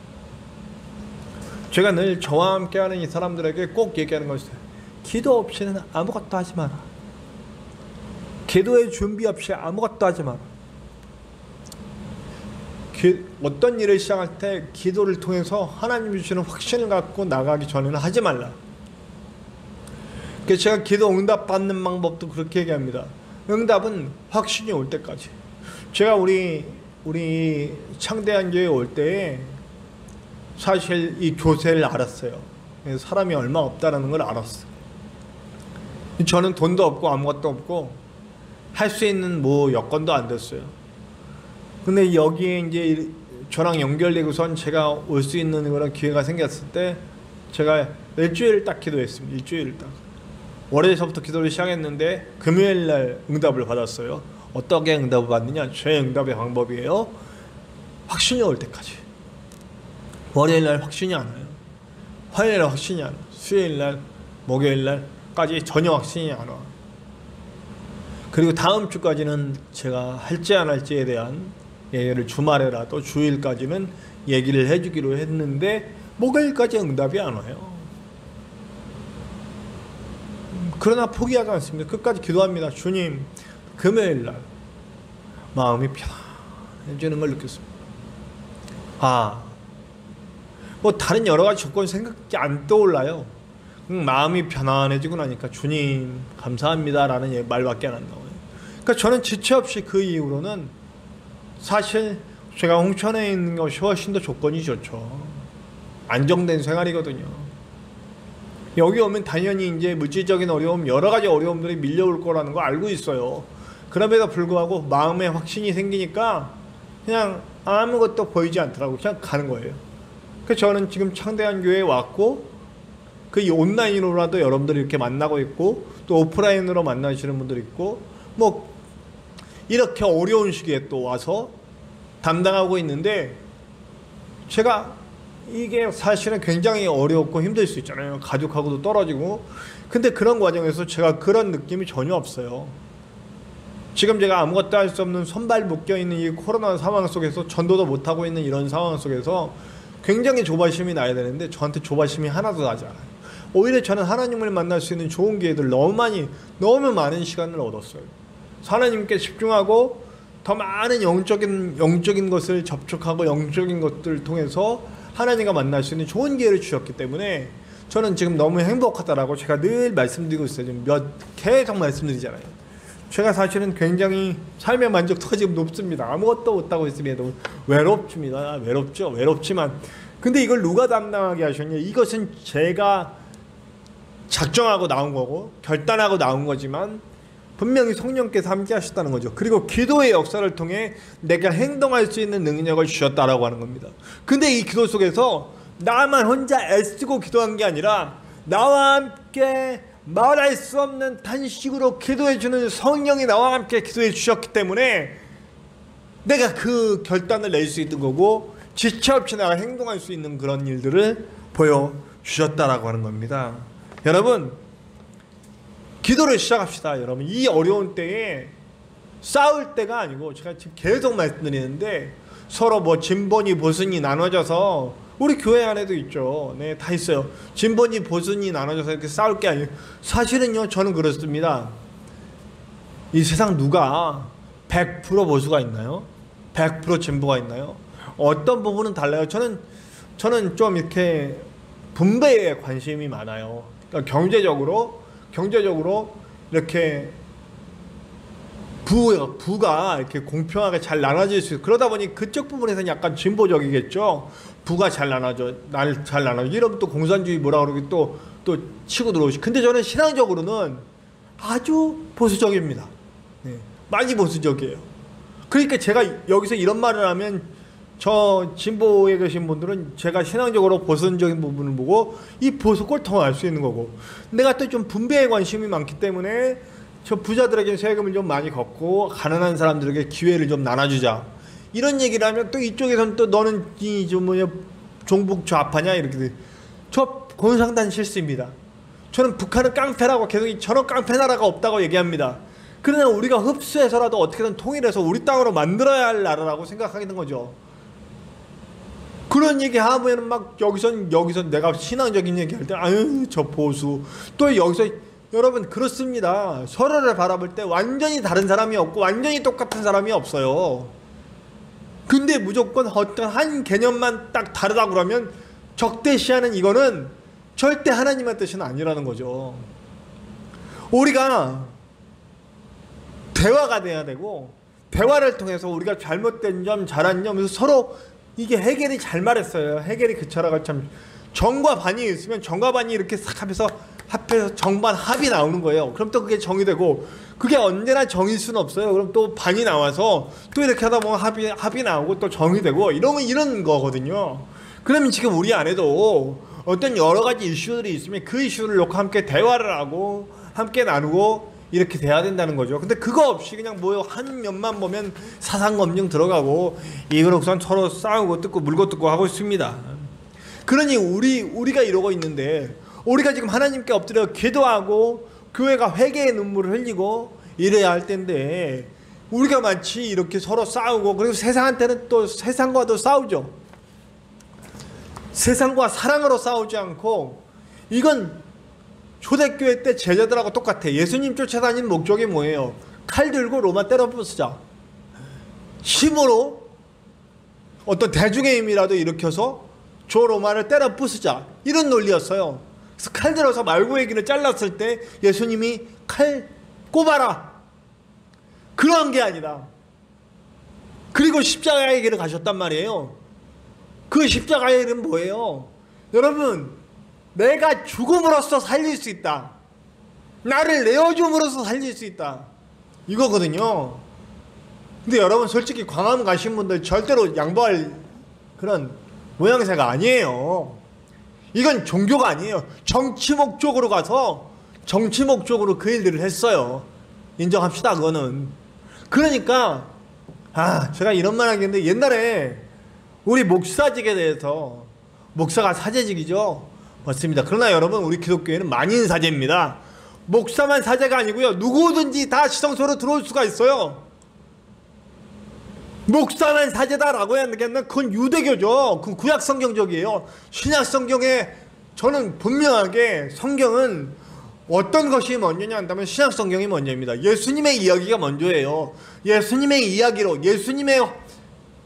제가 늘 저와 함께하는 이 사람들에게 꼭 얘기하는 것이 기도 없이는 아무것도 하지 마라. 기도의 준비 없이 아무것도 하지 마라. 어떤 일을 시작할 때 기도를 통해서 하나님 주시는 확신을 갖고 나가기 전에는 하지 말라. 그래서 제가 기도 응답 받는 방법도 그렇게 얘기합니다. 응답은 확신이 올 때까지. 제가 우리 창대한 교회에 올 때에 사실 이 교세를 알았어요. 사람이 얼마 없다라는 걸 알았어요. 저는 돈도 없고 아무것도 없고 할 수 있는 뭐 여건도 안 됐어요. 근데 여기에 이제 저랑 연결되고선 제가 올 수 있는 그런 기회가 생겼을 때 제가 일주일을 딱 기도했습니다. 일주일을 딱. 월요일서부터 기도를 시작했는데 금요일날 응답을 받았어요. 어떻게 응답을 받느냐? 제 응답의 방법이에요. 확신이 올 때까지. 월요일날 확신이 안 와요. 화요일날 확신이 안 와요. 수요일날, 목요일날까지 전혀 확신이 안 와. 그리고 다음 주까지는 제가 할지 안 할지에 대한 얘기를 주말에라도 주일까지는 얘기를 해주기로 했는데 목요일까지 응답이 안 와요. 그러나 포기하지 않습니다. 끝까지 기도합니다. 주님, 금요일날 마음이 편안해지는 걸 느꼈습니다. 뭐 다른 여러 가지 조건 생각이 안 떠올라요. 마음이 편안해지고 나니까 주님 감사합니다 라는 말밖에 안 나와요. 그러니까 저는 지체 없이 그 이후로는 사실 제가 홍천에 있는 것이 훨씬 더 조건이 좋죠. 안정된 생활이거든요. 여기 오면 당연히 이제 물질적인 어려움, 여러 가지 어려움들이 밀려올 거라는 거 알고 있어요. 그럼에도 불구하고 마음에 확신이 생기니까 그냥 아무것도 보이지 않더라고. 그냥 가는 거예요. 그래서 저는 지금 창대한 교회에 왔고 그 온라인으로라도 여러분들이 이렇게 만나고 있고 또 오프라인으로 만나시는 분들 있고 뭐 이렇게 어려운 시기에 또 와서 담당하고 있는데 제가 이게 사실은 굉장히 어렵고 힘들 수 있잖아요. 가족하고도 떨어지고. 근데 그런 과정에서 제가 그런 느낌이 전혀 없어요. 지금 제가 아무것도 할 수 없는 손발 묶여있는 이 코로나 상황 속에서 전도도 못하고 있는 이런 상황 속에서 굉장히 조바심이 나야 되는데 저한테 조바심이 하나도 나지 않아요. 오히려 저는 하나님을 만날 수 있는 좋은 기회들 너무 많은 시간을 얻었어요. 하나님께 집중하고 더 많은 영적인 것을 접촉하고 영적인 것들을 통해서 하나님과 만날 수 있는 좋은 기회를 주셨기 때문에 저는 지금 너무 행복하다라고 제가 늘 말씀드리고 있어요. 지금 계속 말씀드리잖아요. 제가 사실은 굉장히 삶의 만족도가 지금 높습니다. 아무것도 못하고 있음에도 외롭습니다. 외롭지만 근데 이걸 누가 담당하게 하셨냐? 이것은 제가 작정하고 나온 거고 결단하고 나온 거지만 분명히 성령께서 함께 하셨다는 거죠. 그리고 기도의 역사를 통해 내가 행동할 수 있는 능력을 주셨다라고 하는 겁니다. 근데 이 기도 속에서 나만 혼자 애쓰고 기도한 게 아니라 나와 함께 말할 수 없는 탄식으로 기도해 주는 성령이 나와 함께 기도해 주셨기 때문에 내가 그 결단을 낼 수 있는 거고 지체 없이 내가 행동할 수 있는 그런 일들을 보여주셨다라고 하는 겁니다. 여러분, 기도를 시작합시다. 여러분, 이 어려운 때에 싸울 때가 아니고 제가 지금 계속 말씀드리는데 서로 뭐 진보니 보수니 나눠져서 우리 교회 안에도 있죠. 네, 다 있어요. 진보니 보수니 나눠져서 이렇게 싸울 게 아니에요. 사실은요, 저는 그렇습니다. 이 세상 누가 100% 보수가 있나요? 100% 진보가 있나요? 어떤 부분은 달라요. 저는 좀 이렇게 분배에 관심이 많아요. 그러니까 경제적으로 이렇게 부가 이렇게 공평하게 잘 나눠질 수 있고 그러다 보니 그쪽 부분에서는 약간 진보적이겠죠. 부가 잘 나눠져, 잘 나눠져. 이러면 또 공산주의 뭐라 그러고 또 치고 들어오시. 근데 저는 신앙적으로는 아주 보수적입니다. 네, 많이 보수적이에요. 그러니까 제가 여기서 이런 말을 하면 저 진보에 계신 분들은 제가 신앙적으로 보수적인 부분을 보고 이 보수 꼴통을 알 수 있는 거고 내가 또 좀 분배에 관심이 많기 때문에 저 부자들에게 세금을 좀 많이 걷고 가난한 사람들에게 기회를 좀 나눠주자 이런 얘기를 하면 또 이쪽에서는 또 너는 종북 좌파냐 이렇게 돼. 저 공산당 실수입니다. 저는 북한은 깡패라고 계속 저런 깡패 나라가 없다고 얘기합니다. 그러나 우리가 흡수해서라도 어떻게든 통일해서 우리 땅으로 만들어야 할 나라라고 생각하게 거죠. 그런 얘기 하면 막 여기서 내가 신앙적인 얘기할 때 아유 저 보수 또 여기서 여러분 그렇습니다. 서로를 바라볼 때 완전히 다른 사람이 없고 완전히 똑같은 사람이 없어요. 근데 무조건 어떤 한 개념만 딱 다르다고 그러면 적대시하는 이거는 절대 하나님의 뜻은 아니라는 거죠. 우리가 대화가 돼야 되고 대화를 통해서 우리가 잘못된 점 잘한 점에서 서로 이게 해겔이 잘 말했어요. 해겔이 그 철학을 참 정과 반이 있으면 정과 반이 이렇게 싹 합해서 정반 합이 나오는 거예요. 그럼 또 그게 정이 되고 그게 언제나 정일 수는 없어요. 그럼 또 반이 나와서 또 이렇게 하다 보면 합이 나오고 또 정이 되고 이러면 이런 거거든요. 그러면 지금 우리 안에도 어떤 여러 가지 이슈들이 있으면 그 이슈를 놓고 함께 대화를 하고 함께 나누고 이렇게 돼야 된다는 거죠. 근데 그거 없이 그냥 뭐 한 면만 보면 사상검증 들어가고 이거로선 서로 싸우고 뜯고 물고 뜯고 하고 있습니다. 그러니 우리가 이러고 있는데 우리가 지금 하나님께 엎드려 기도하고 교회가 회개의 눈물을 흘리고 이래야 할 텐데 우리가 마치 이렇게 서로 싸우고 그리고 세상한테는 또 세상과도 싸우죠. 세상과 사랑으로 싸우지 않고 이건 초대교회 때 제자들하고 똑같아. 예수님 쫓아다니는 목적이 뭐예요? 칼 들고 로마 때려 부수자. 힘으로 어떤 대중의 힘이라도 일으켜서 저 로마를 때려 부수자. 이런 논리였어요. 그래서 칼 들어서 말구의 길을 잘랐을 때 예수님이 칼 꼽아라. 그런 게 아니다. 그리고 십자가의 길을 가셨단 말이에요. 그 십자가의 길은 뭐예요? 여러분 내가 죽음으로써 살릴 수 있다. 나를 내어줌으로써 살릴 수 있다. 이거거든요. 근데 여러분 솔직히 광화문 가신 분들 절대로 양보할 그런 모양새가 아니에요. 이건 종교가 아니에요. 정치 목적으로 가서 정치 목적으로 그 일들을 했어요. 인정합시다 그거는. 그러니까 제가 이런 말 하겠는데 옛날에 우리 목사직에 대해서 목사가 사제직이죠. 맞습니다. 그러나 여러분, 우리 기독교회는 만인 사제입니다. 목사만 사제가 아니고요, 누구든지 다 지성소로 들어올 수가 있어요. 목사만 사제다라고 하는 그건 유대교죠. 그건 구약 성경적이에요. 신약 성경에 저는 분명하게 성경은 어떤 것이 먼저냐 한다면 신약 성경이 먼저입니다. 예수님의 이야기가 먼저예요. 예수님의 이야기로, 예수님의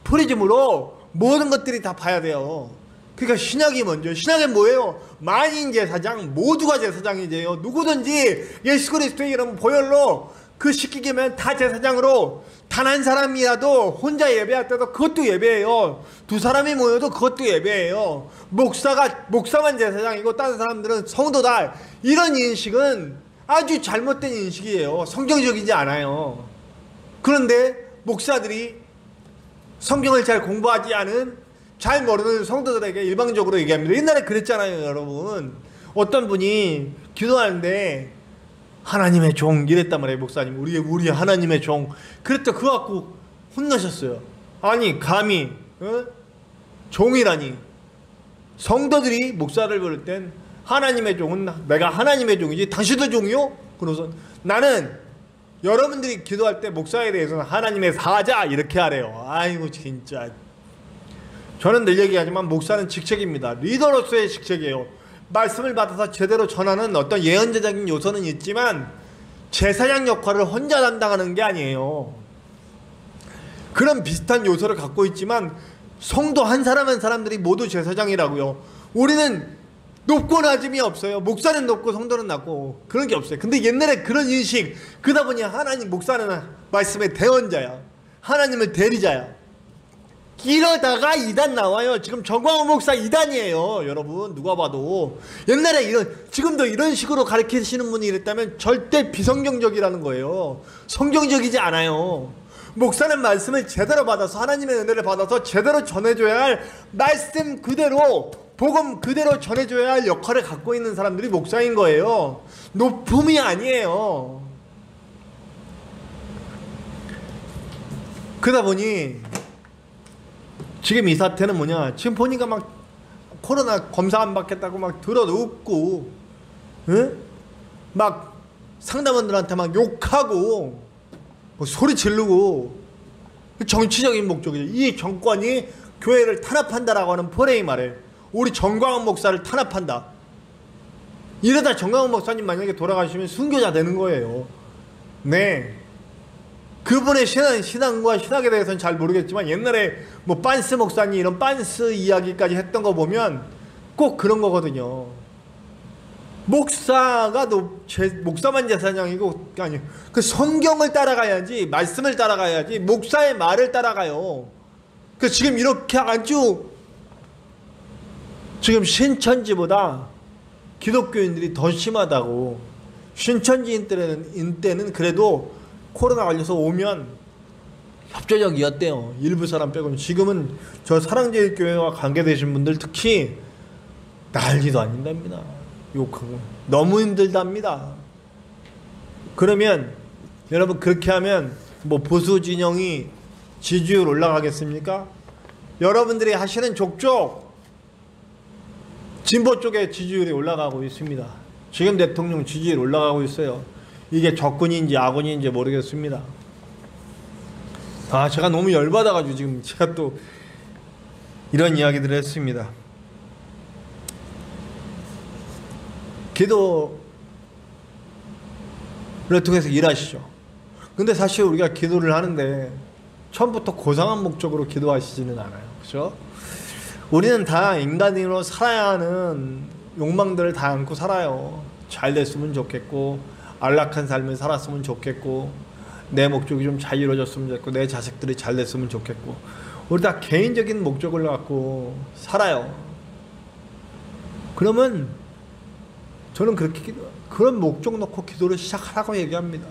프리즘으로 모든 것들이 다 봐야 돼요. 그러니까 신약이 먼저. 신약은 뭐예요? 만인 제사장, 모두가 제사장이 돼요. 누구든지 예수 그리스도의 이름 보혈로 그 시키기면 다 제사장으로, 단 한 사람이라도 혼자 예배할 때도 그것도 예배예요. 두 사람이 모여도 그것도 예배예요. 목사만 제사장이고 다른 사람들은 성도다. 이런 인식은 아주 잘못된 인식이에요. 성경적이지 않아요. 그런데 목사들이 성경을 잘 공부하지 않은, 잘 모르는 성도들에게 일방적으로 얘기합니다. 옛날에 그랬잖아요, 여러분. 어떤 분이 기도하는데 하나님의 종 이랬단 말이에요. 목사님, 우리 하나님의 종. 그랬더니 그거 갖고 혼나셨어요. 아니 감히 종이라니. 성도들이 목사를 부를 땐 하나님의 종은 내가 하나님의 종이지 당신도 종이요? 그러고서 나는 여러분들이 기도할 때 목사에 대해서는 하나님의 사자 이렇게 하래요. 아이고 진짜. 저는 늘 얘기하지만 목사는 직책입니다. 리더로서의 직책이에요. 말씀을 받아서 제대로 전하는 어떤 예언자적인 요소는 있지만 제사장 역할을 혼자 담당하는 게 아니에요. 그런 비슷한 요소를 갖고 있지만 성도 한 사람 한 사람들이 모두 제사장이라고요. 우리는 높고 낮음이 없어요. 목사는 높고 성도는 낮고 그런 게 없어요. 근데 옛날에 그런 인식, 그러다 보니 하나님, 목사는 말씀의 대언자야, 하나님의 대리자야. 이러다가 이단 나와요. 지금 정광훈 목사 이단이에요, 여러분. 누가 봐도. 옛날에 지금도 이런 식으로 가르치시는 분이 이랬다면 절대 비성경적이라는 거예요. 성경적이지 않아요. 목사는 말씀을 제대로 받아서, 하나님의 은혜를 받아서 제대로 전해줘야 할, 말씀 그대로, 복음 그대로 전해줘야 할 역할을 갖고 있는 사람들이 목사인 거예요. 높음이 아니에요. 그러다 보니 지금 이 사태는 뭐냐, 지금 보니까 막 코로나 검사 안 받겠다고 막 들어눕고, 막 상담원들한테 막 욕하고 뭐 소리 지르고, 정치적인 목적이죠. 이 정권이 교회를 탄압한다라고 하는 프레임 아래 우리 정광훈 목사를 탄압한다. 이러다 정광훈 목사님 만약에 돌아가시면 순교자 되는 거예요. 네. 그분의 신앙과 신학에 대해서는 잘 모르겠지만 옛날에 뭐 빤스 목사님 이런 빤스 이야기까지 했던 거 보면 꼭 그런 거거든요. 목사만 제사장이고, 아니, 그 성경을 따라가야지, 말씀을 따라가야지, 목사의 말을 따라가요. 그 지금 이렇게 아주 지금 신천지보다 기독교인들이 더 심하다고. 신천지인 때는 그래도 코로나 걸려서 오면 협조적이었대요. 일부 사람 빼고는. 지금은 저 사랑제일교회와 관계되신 분들 특히 난리도 아닌답니다. 욕하고 너무 힘들답니다. 그러면 여러분, 그렇게 하면 뭐 보수 진영이 지지율 올라가겠습니까? 여러분들이 하시는 족족 진보 쪽의 지지율이 올라가고 있습니다. 지금 대통령 지지율 올라가고 있어요. 이게 적군인지 아군인지 모르겠습니다. 제가 너무 열받아가지고 지금 제가 또 이런 이야기들을 했습니다. 기도를 통해서 일하시죠. 근데 사실 우리가 기도를 하는데 처음부터 고상한 목적으로 기도하시지는 않아요. 그렇죠? 우리는 다 인간으로 살아야 하는 욕망들을 다 안고 살아요. 잘 됐으면 좋겠고, 안락한 삶을 살았으면 좋겠고, 내 목적이 좀 잘 이루어졌으면 좋겠고, 내 자식들이 잘 됐으면 좋겠고, 우리 다 개인적인 목적을 갖고 살아요. 그러면 저는 그런 목적 놓고 기도를 시작하라고 얘기합니다.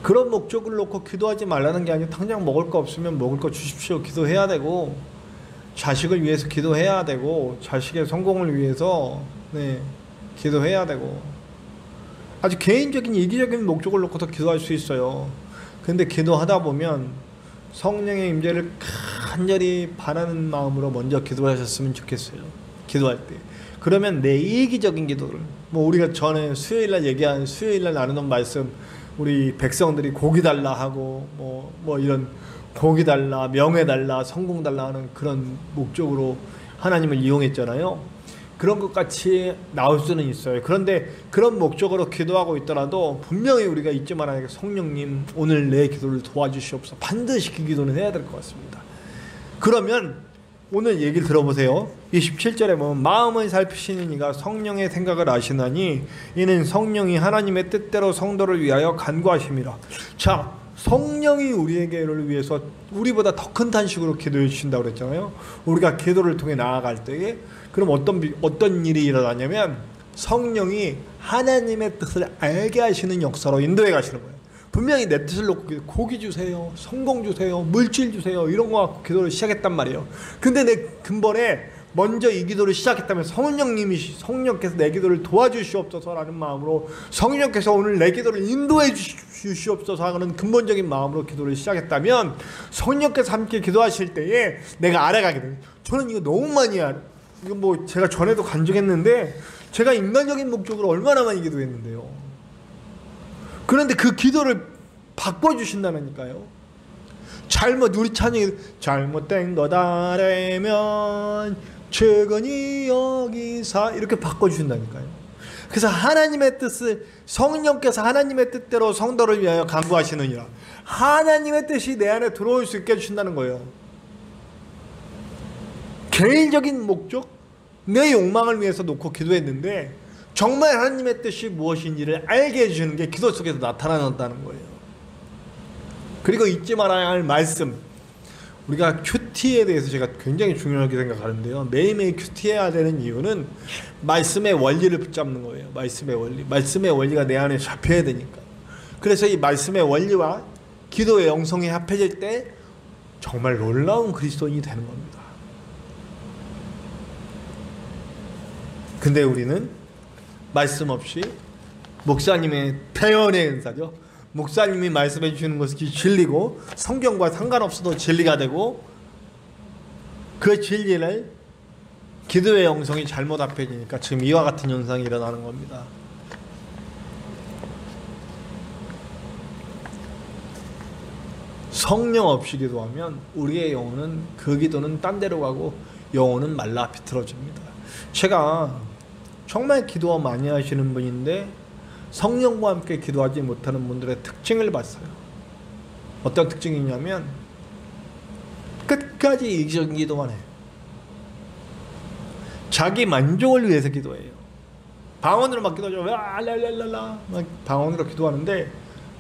그런 목적을 놓고 기도하지 말라는 게 아니고, 당장 먹을 거 없으면 먹을 거 주십시오 기도해야 되고, 자식을 위해서 기도해야 되고, 자식의 성공을 위해서 기도해야 되고, 아주 개인적인 이기적인 목적을 놓고서 기도할 수 있어요. 근데 기도하다 보면 성령의 임재를 간절히 바라는 마음으로 먼저 기도하셨으면 좋겠어요. 기도할 때. 그러면 내 이기적인 기도를, 뭐 우리가 전에 수요일날 얘기한, 수요일날 나누는 말씀, 우리 백성들이 고기 달라 하고 뭐 이런 고기 달라, 명예 달라, 성공 달라 하는 그런 목적으로 하나님을 이용했잖아요. 그런 것 같이 나올 수는 있어요. 그런데 그런 목적으로 기도하고 있더라도 분명히 우리가 잊지 말아야 할 성령님 오늘 내 기도를 도와주시옵소서. 반드시 그 기도는 해야 될 것 같습니다. 그러면 오늘 얘기를 들어보세요. 27절에 보면 마음을 살피시는 이가 성령의 생각을 아시나니 이는 성령이 하나님의 뜻대로 성도를 위하여 간구하심이라. 자, 성령이 우리에게를 위해서 우리보다 더 큰 탄식으로 기도해 주신다고 그랬잖아요. 우리가 기도를 통해 나아갈 때에 그럼 어떤 일이 일어나냐면 성령이 하나님의 뜻을 알게 하시는 역사로 인도해 가시는 거예요. 분명히 내 뜻을 놓고 고기 주세요, 성공 주세요, 물질 주세요 이런 거 갖고 기도를 시작했단 말이에요. 근데 내 근본에 먼저 이 기도를 시작했다면 성령께서 내 기도를 도와주시옵소서라는 마음으로, 성령께서 오늘 내 기도를 인도해 주시옵소서 하는 근본적인 마음으로 기도를 시작했다면 성령께서 함께 기도하실 때에 내가 알아가게 돼요. 저는 이거 너무 많이 이거 뭐 제가 전에도 간증했는데 제가 인간적인 목적으로 얼마나 많이 기도했는데요. 그런데 그 기도를 바꿔주신다니까요. 우리 찬양이 잘못된 것 알면 최근이 여기사 이렇게 바꿔주신다니까요. 그래서 하나님의 뜻을, 성령께서 하나님의 뜻대로 성도를 위하여 간구하시느니라. 하나님의 뜻이 내 안에 들어올 수 있게 해주신다는 거예요. 개인적인 목적, 내 욕망을 위해서 놓고 기도했는데 정말 하나님의 뜻이 무엇인지를 알게 해주는 게 기도 속에서 나타난다는 거예요. 그리고 잊지 말아야 할 말씀, 우리가 큐티에 대해서 제가 굉장히 중요하게 생각하는데요. 매일매일 큐티해야 되는 이유는 말씀의 원리를 붙잡는 거예요. 말씀의 원리가 내 안에 잡혀야 되니까. 그래서 이 말씀의 원리와 기도의 영성이 합해질 때 정말 놀라운 그리스도인이 되는 겁니다. 근데 우리는 말씀 없이, 목사님의 태연의 은사죠. 목사님이 말씀해 주시는 것이 진리고 성경과 상관없어도 진리가 되고, 그 진리를 기도의 영성이 잘못 합해지니까 지금 이와 같은 현상이 일어나는 겁니다. 성령 없이 기도하면 우리의 영혼은, 그 기도는 딴 데로 가고 영혼은 말라 비틀어집니다. 제가 정말 기도 많이 하시는 분인데 성령과 함께 기도하지 못하는 분들의 특징을 봤어요. 어떤 특징이냐면 끝까지 이기적인 기도만 해요. 자기 만족을 위해서 기도해요. 방언으로 막 기도하죠. 랄랄랄라 막 방언으로 기도하는데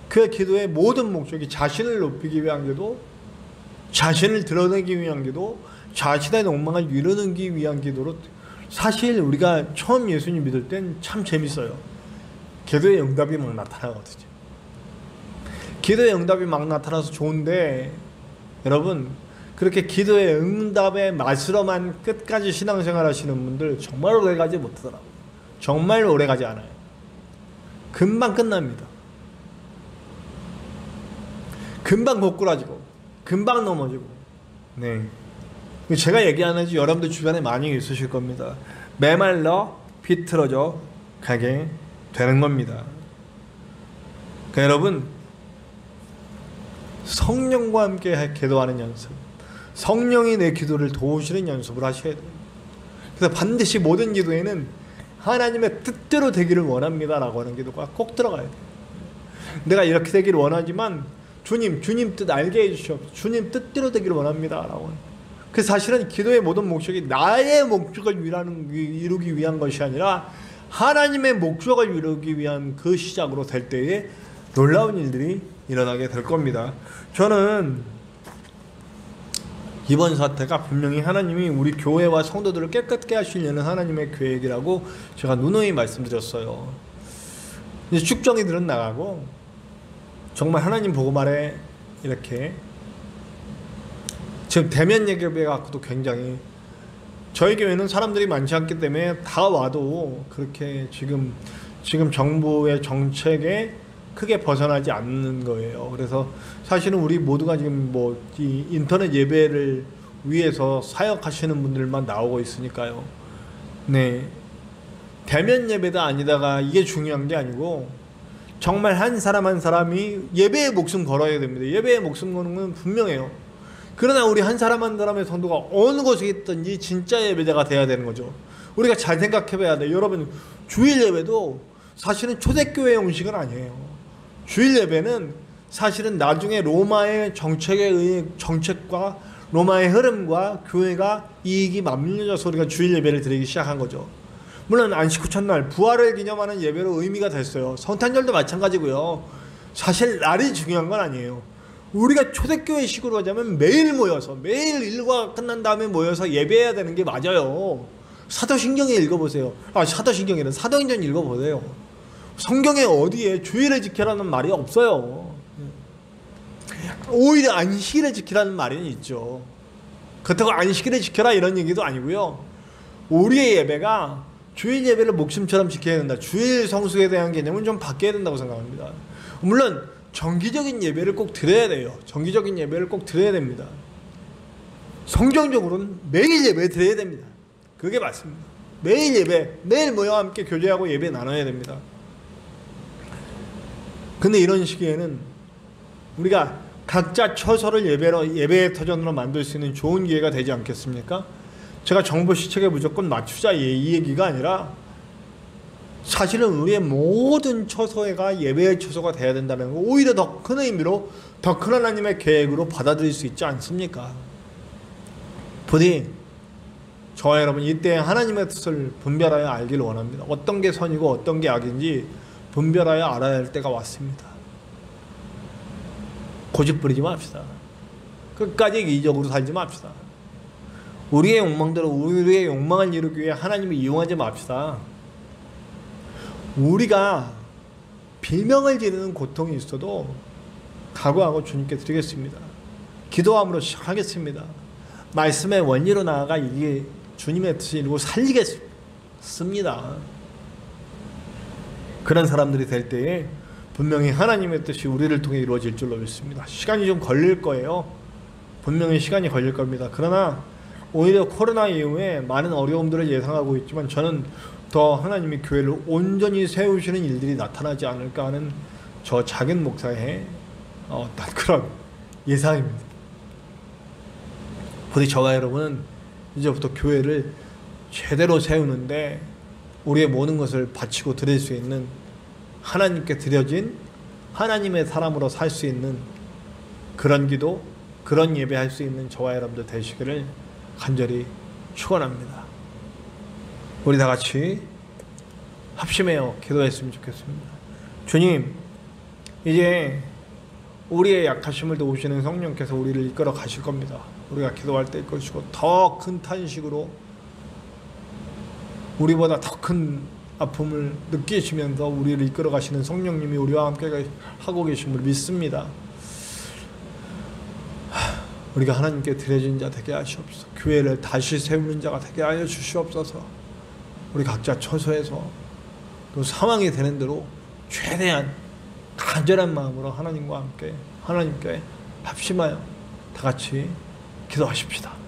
그 기도의 모든 목적이 자신을 높이기 위한 기도, 자신을 드러내기 위한 기도, 자신의 욕망을 이루기 위한 기도로. 사실 우리가 처음 예수님 믿을 땐 참 재밌어요. 기도의 응답이 막 나타나거든요. 기도의 응답이 막 나타나서 좋은데, 여러분 그렇게 기도의 응답의 맛으로만 끝까지 신앙생활 하시는 분들 정말 오래가지 못하더라고요. 정말 오래가지 않아요. 금방 끝납니다. 금방 고꾸라지고 금방 넘어지고. 네, 제가 얘기하는 지 여러분들 주변에 많이 있으실 겁니다. 메말라 비틀어져 가게 되는 겁니다. 그러니까 여러분, 성령과 함께 기도하는 연습, 성령이 내 기도를 도우시는 연습을 하셔야 돼요. 그래서 반드시 모든 기도에는 하나님의 뜻대로 되기를 원합니다 라고 하는 기도가 꼭 들어가야 돼요. 내가 이렇게 되기를 원하지만 주님 뜻 알게 해주시옵소서. 주님 뜻대로 되기를 원합니다 라고 하는. 그래서 사실은 기도의 모든 목적이 나의 목적을 이루기 위한 것이 아니라 하나님의 목적을 이루기 위한 그 시작으로 될 때에 놀라운 일들이 일어나게 될 겁니다. 저는 이번 사태가 분명히 하나님이 우리 교회와 성도들을 깨끗게 하시려는 하나님의 계획이라고 제가 누누이 말씀드렸어요. 이제 축정이들은 나가고 정말 하나님 복음 아래 이렇게 지금 대면 예배가 갖고도 굉장히, 저희 교회는 사람들이 많지 않기 때문에 다 와도 그렇게 지금 정부의 정책에 크게 벗어나지 않는 거예요. 그래서 사실은 우리 모두가 지금 뭐 이 인터넷 예배를 위에서 사역하시는 분들만 나오고 있으니까요. 네, 대면 예배도 아니다가 이게 중요한 게 아니고 정말 한 사람 한 사람이 예배에 목숨 걸어야 됩니다. 예배에 목숨 거는 건 분명해요. 그러나 우리 한 사람 한 사람의 성도가 어느 곳에 있든지 진짜 예배자가 돼야 되는 거죠. 우리가 잘 생각해 봐야 돼요. 여러분, 주일 예배도 사실은 초대교회 형식은 아니에요. 주일 예배는 사실은 나중에 로마의 정책에 의해 정책과 로마의 흐름과 교회가 이익이 맞물려져서 우리가 주일 예배를 드리기 시작한 거죠. 물론 안식 후 첫날 부활을 기념하는 예배로 의미가 됐어요. 성탄절도 마찬가지고요. 사실 날이 중요한 건 아니에요. 우리가 초대교회 식으로 하자면 매일 모여서 매일 일과 끝난 다음에 모여서 예배해야 되는 게 맞아요. 사도신경에 읽어보세요. 사도신경이란 사도행전 읽어보세요. 성경에 어디에 주일을 지키라는 말이 없어요. 오히려 안식일을 지키라는 말은 있죠. 그렇다고 안식일을 지켜라 이런 얘기도 아니고요. 우리의 예배가 주일 예배를 목숨처럼 지켜야 된다. 주일 성수에 대한 개념은 좀 바뀌어야 된다고 생각합니다. 물론 정기적인 예배를 꼭 드려야 돼요. 정기적인 예배를 꼭 드려야 됩니다. 성경적으로는 매일 예배 드려야 됩니다. 그게 맞습니다. 매일 예배, 매일 모여 함께 교제하고 예배 나눠야 됩니다. 근데 이런 시기에는 우리가 각자 처소를 예배의 터전으로 만들 수 있는 좋은 기회가 되지 않겠습니까? 제가 정부 시책에 무조건 맞추자 이 얘기가 아니라 사실은 우리의 모든 처소가 예배의 처소가 돼야 된다는 거, 오히려 더 큰 의미로 더 큰 하나님의 계획으로 받아들일 수 있지 않습니까? 부디 저와 여러분 이때 하나님의 뜻을 분별하여 알기를 원합니다. 어떤 게 선이고 어떤 게 악인지 분별하여 알아야 할 때가 왔습니다. 고집 부리지 맙시다. 끝까지 이기적으로 살지 맙시다. 우리의 욕망대로 우리의 욕망을 이루기 위해 하나님을 이용하지 맙시다. 우리가 비명을 지르는 고통이 있어도 각오하고 주님께 드리겠습니다. 기도함으로 시작하겠습니다. 말씀의 원리로 나아가 이게 주님의 뜻을 이루고 살리겠습니다. 그런 사람들이 될 때에 분명히 하나님의 뜻이 우리를 통해 이루어질 줄로 믿습니다. 시간이 좀 걸릴 거예요. 분명히 시간이 걸릴 겁니다. 그러나 오히려 코로나 이후에 많은 어려움들을 예상하고 있지만 저는 더 하나님이 교회를 온전히 세우시는 일들이 나타나지 않을까 하는 저 작은 목사의 그런 예상입니다. 부디 저와 여러분은 이제부터 교회를 제대로 세우는데 우리의 모든 것을 바치고 드릴 수 있는, 하나님께 드려진 하나님의 사람으로 살 수 있는 그런 기도, 그런 예배할 수 있는 저와 여러분들 되시기를 간절히 축원합니다. 우리 다 같이 합심해요 기도했으면 좋겠습니다. 주님, 이제 우리의 약하심을 도우시는 성령께서 우리를 이끌어 가실 겁니다. 우리가 기도할 때 이끌시고 더 큰 탄식으로 우리보다 더 큰 아픔을 느끼시면서 우리를 이끌어 가시는 성령님이 우리와 함께 하고 계심을 믿습니다. 우리가 하나님께 드려진 자 되게 하시옵소서. 교회를 다시 세우는 자가 되게 하여 주시옵소서. 우리 각자 처소에서 또 상황이 되는 대로 최대한 간절한 마음으로 하나님께 합심하여 다 같이 기도하십시다.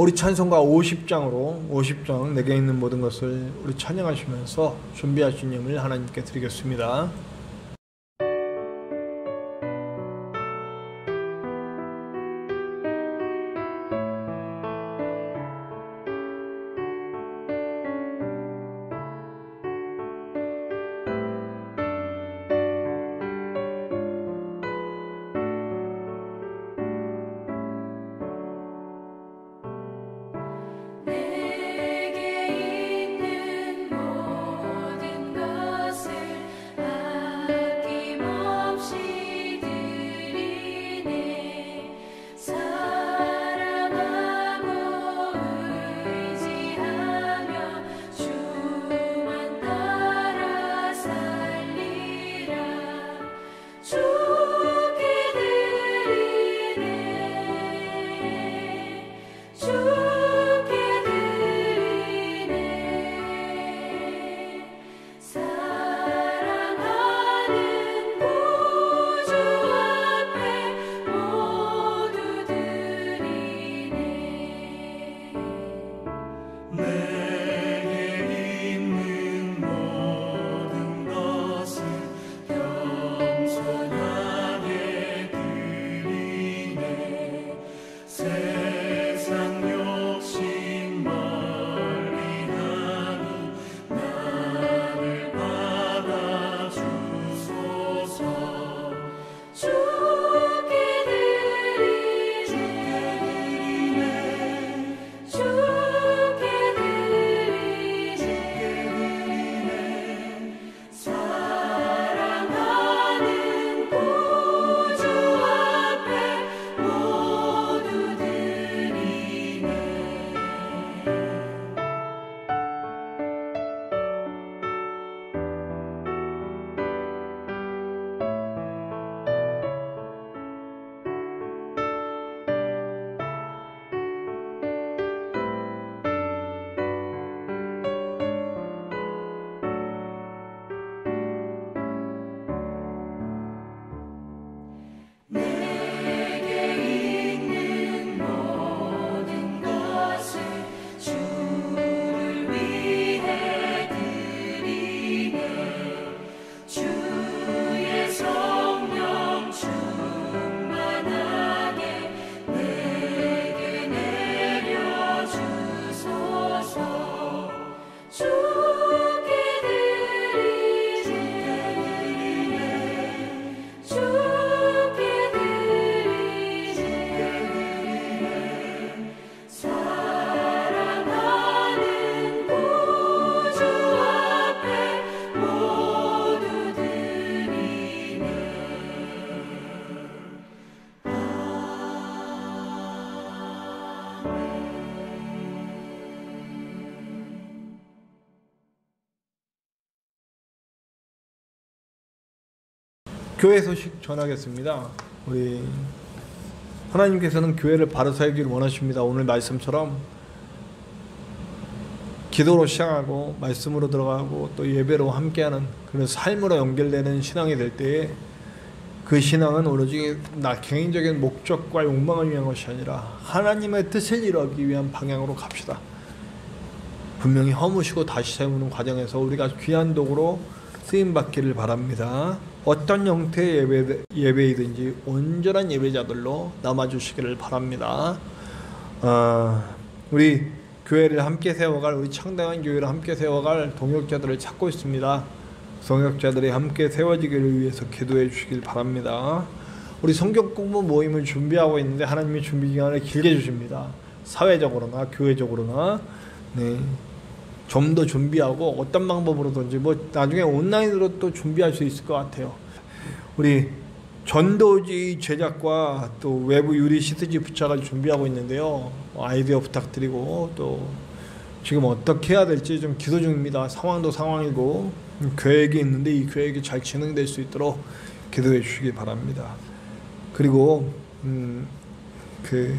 우리 찬송가 50장으로 50장 내게 있는 모든 것을 우리 찬양하시면서 준비하신 예물 하나님께 드리겠습니다. 교회 소식 전하겠습니다. 우리 하나님께서는 교회를 바로 살기를 원하십니다. 오늘 말씀처럼 기도로 시작하고 말씀으로 들어가고 또 예배로 함께하는 그런 삶으로 연결되는 신앙이 될 때에 그 신앙은 오로지 나 개인적인 목적과 욕망을 위한 것이 아니라 하나님의 뜻을 이루기 위한 방향으로 갑시다. 분명히 허무시고 다시 세우는 과정에서 우리가 귀한 도구로 쓰임받기를 바랍니다. 어떤 형태의 예배이든지 온전한 예배자들로 남아주시기를 바랍니다. 우리 교회를 함께 세워갈, 우리 창당한 교회를 함께 세워갈 동역자들을 찾고 있습니다. 동역자들이 함께 세워지기를 위해서 기도해 주시길 바랍니다. 우리 성경 공부 모임을 준비하고 있는데 하나님이 준비 기간을 길게 주십니다. 사회적으로나 교회적으로나 좀 더 준비하고 어떤 방법으로든지 나중에 온라인으로 또 준비할 수 있을 것 같아요. 우리 전도지 제작과 또 외부 유리 시트지 부착을 준비하고 있는데요. 아이디어 부탁드리고 또 지금 어떻게 해야 될지 좀 기도 중입니다. 상황도 상황이고 계획이 있는데 이 계획이 잘 진행될 수 있도록 기도해 주시기 바랍니다. 그리고 그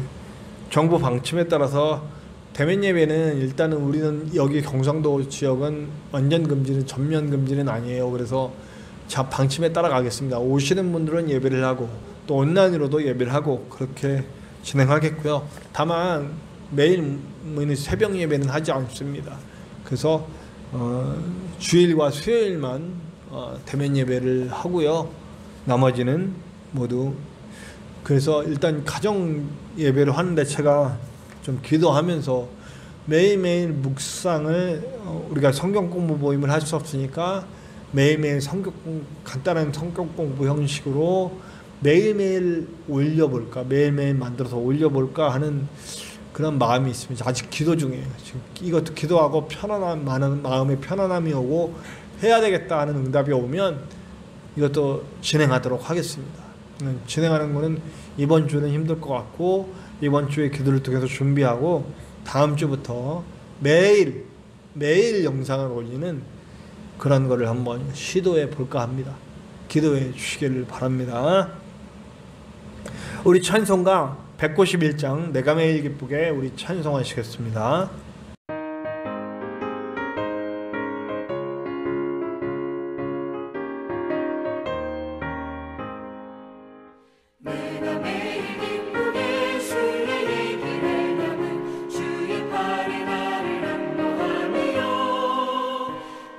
정부 방침에 따라서 대면 예배는 일단은 우리는 여기 경상도 지역은 완전 금지는 전면 금지는 아니에요. 그래서 방침에 따라가겠습니다. 오시는 분들은 예배를 하고 또 온라인으로도 예배를 하고 그렇게 진행하겠고요. 다만 매일 새벽 예배는 하지 않습니다. 그래서 주일과 수요일만 대면 예배를 하고요. 나머지는 모두 그래서 일단 가정 예배를 하는데 제가 좀 기도하면서 매일매일 묵상을 우리가 성경 공부 모임을 할 수 없으니까 매일매일 간단한 성경 공부 형식으로 매일매일 올려볼까, 매일매일 만들어서 올려볼까 하는 그런 마음이 있습니다. 아직 기도 중이에요. 지금 이것도 기도하고 많은 마음의 편안함이 오고 해야 되겠다 하는 응답이 오면 이것도 진행하도록 하겠습니다. 진행하는 거는 이번 주는 힘들 것 같고 이번 주에 기도를 통해서 준비하고 다음 주부터 매일 영상을 올리는 그런 거를 한번 시도해 볼까 합니다. 기도해 주시기를 바랍니다. 우리 찬송가 191장 내가 매일 기쁘게 우리 찬송하시겠습니다. 내가 매일 기쁘게 주의 얘기를 담은 주의 팔에 나를 안보하며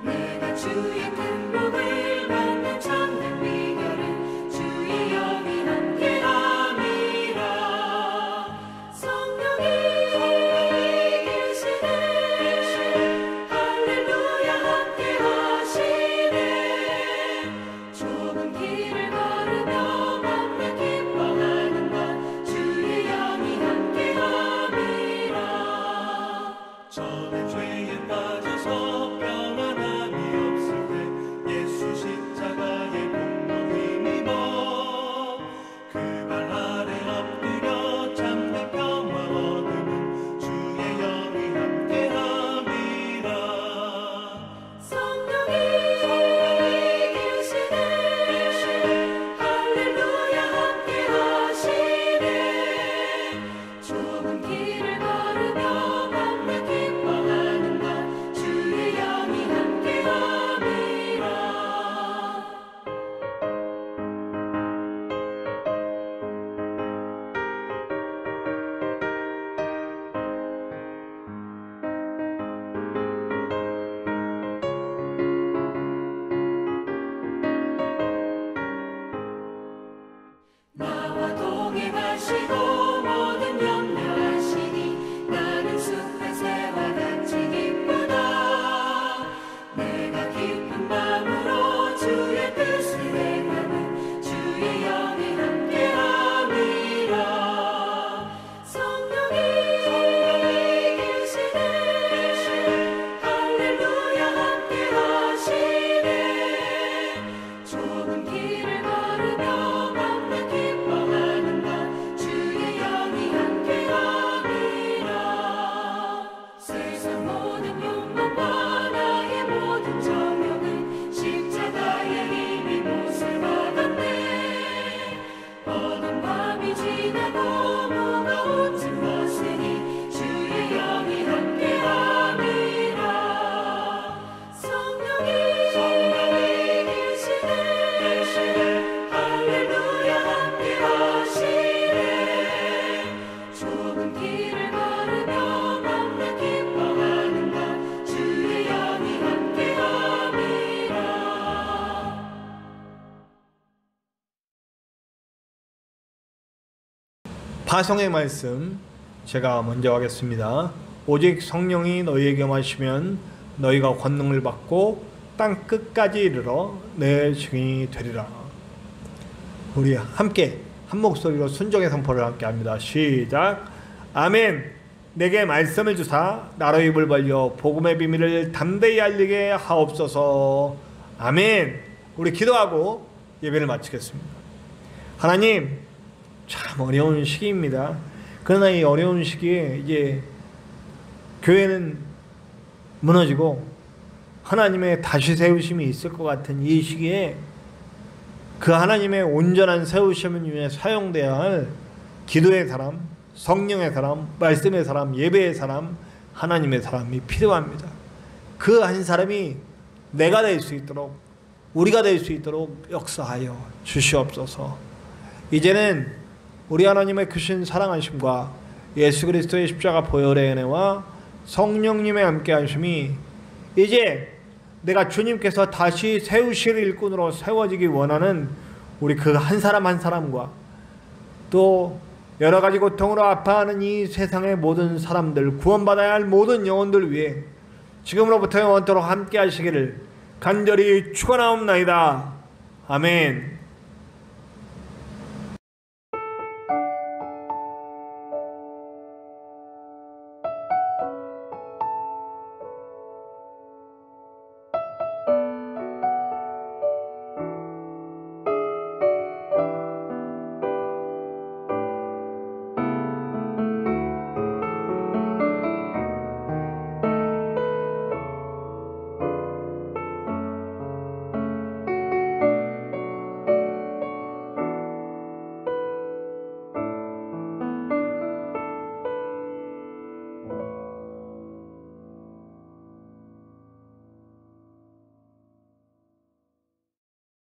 내가 주의 큰 복을 받는 참된 비결은 주의 영이 함께함이라. 성령이 계시네 할렐루야 함께하시네. 좁은 길을 걸으며 기뻐하는 것 주의 영이 함께함이라. 저는 죄에 빠져서 평안함이 없을 때 예수 십자가의 공로 힘입어 그 발 아래 엎드려 참된 평화 얻으면 주의 영이 함께함이라. 성령이 계시네 할렐루야 함께하시네. 좁은 길을 걸으며 밤낮 기뻐하는 것 주의 영이 함께함이라. 나와 동행하시고 모든 염려하시니 나는 숲의 새와 같이 기쁘다. 내가 기쁜 마음으로 주의 뜻을 행하는 주의 영이 함께함이라. 성령이 계시네 할렐루야 함께하시네. 좁은 길을 걸으며 밤낮 기뻐하는 것 주의 영이 함께함이라. 세상 모든 욕망과 나의 모든 정욕은 십자가의 힘이 못을 받았네. 어두운 밤이 지나고 무거운 짐 벗으니 주의 영이 함께함이라. 성령이 계시네 할렐루야 함께하시네. 좁은 길을 걸으며 밤낮 기뻐하는 것 주의 영이 함께함이라. 파송의 말씀 제가 먼저 하겠습니다. 오직 성령이 너희에게 임하시면 너희가 권능을 받고 땅 끝까지 이르러 내 증인이 되리라. 우리 함께 한 목소리로 순종의 선포를 함께 합니다. 시작. 아멘. 내게 말씀을 주사 나로 입을 벌려 복음의 비밀을 담대히 알리게 하옵소서. 아멘. 우리 기도하고 예배를 마치겠습니다. 하나님, 참 어려운 시기입니다. 그러나 이 어려운 시기에 이제 교회는 무너지고 하나님의 다시 세우심이 있을 것 같은 이 시기에 그 하나님의 온전한 세우심을 위해 사용되어야 할 기도의 사람, 성령의 사람, 말씀의 사람, 예배의 사람, 하나님의 사람이 필요합니다. 그 한 사람이 내가 될 수 있도록, 우리가 될 수 있도록 역사하여 주시옵소서. 이제는 우리 하나님의 크신 사랑하심과 예수 그리스도의 십자가 보혈의 은혜와 성령님의 함께 하심이 이제 내가 주님께서 다시 세우실 일꾼으로 세워지기 원하는 우리 그 한 사람 한 사람과 또 여러 가지 고통으로 아파하는 이 세상의 모든 사람들, 구원받아야 할 모든 영혼들 위해 지금으로부터 영원토록 함께 하시기를 간절히 축원하옵나이다. 아멘.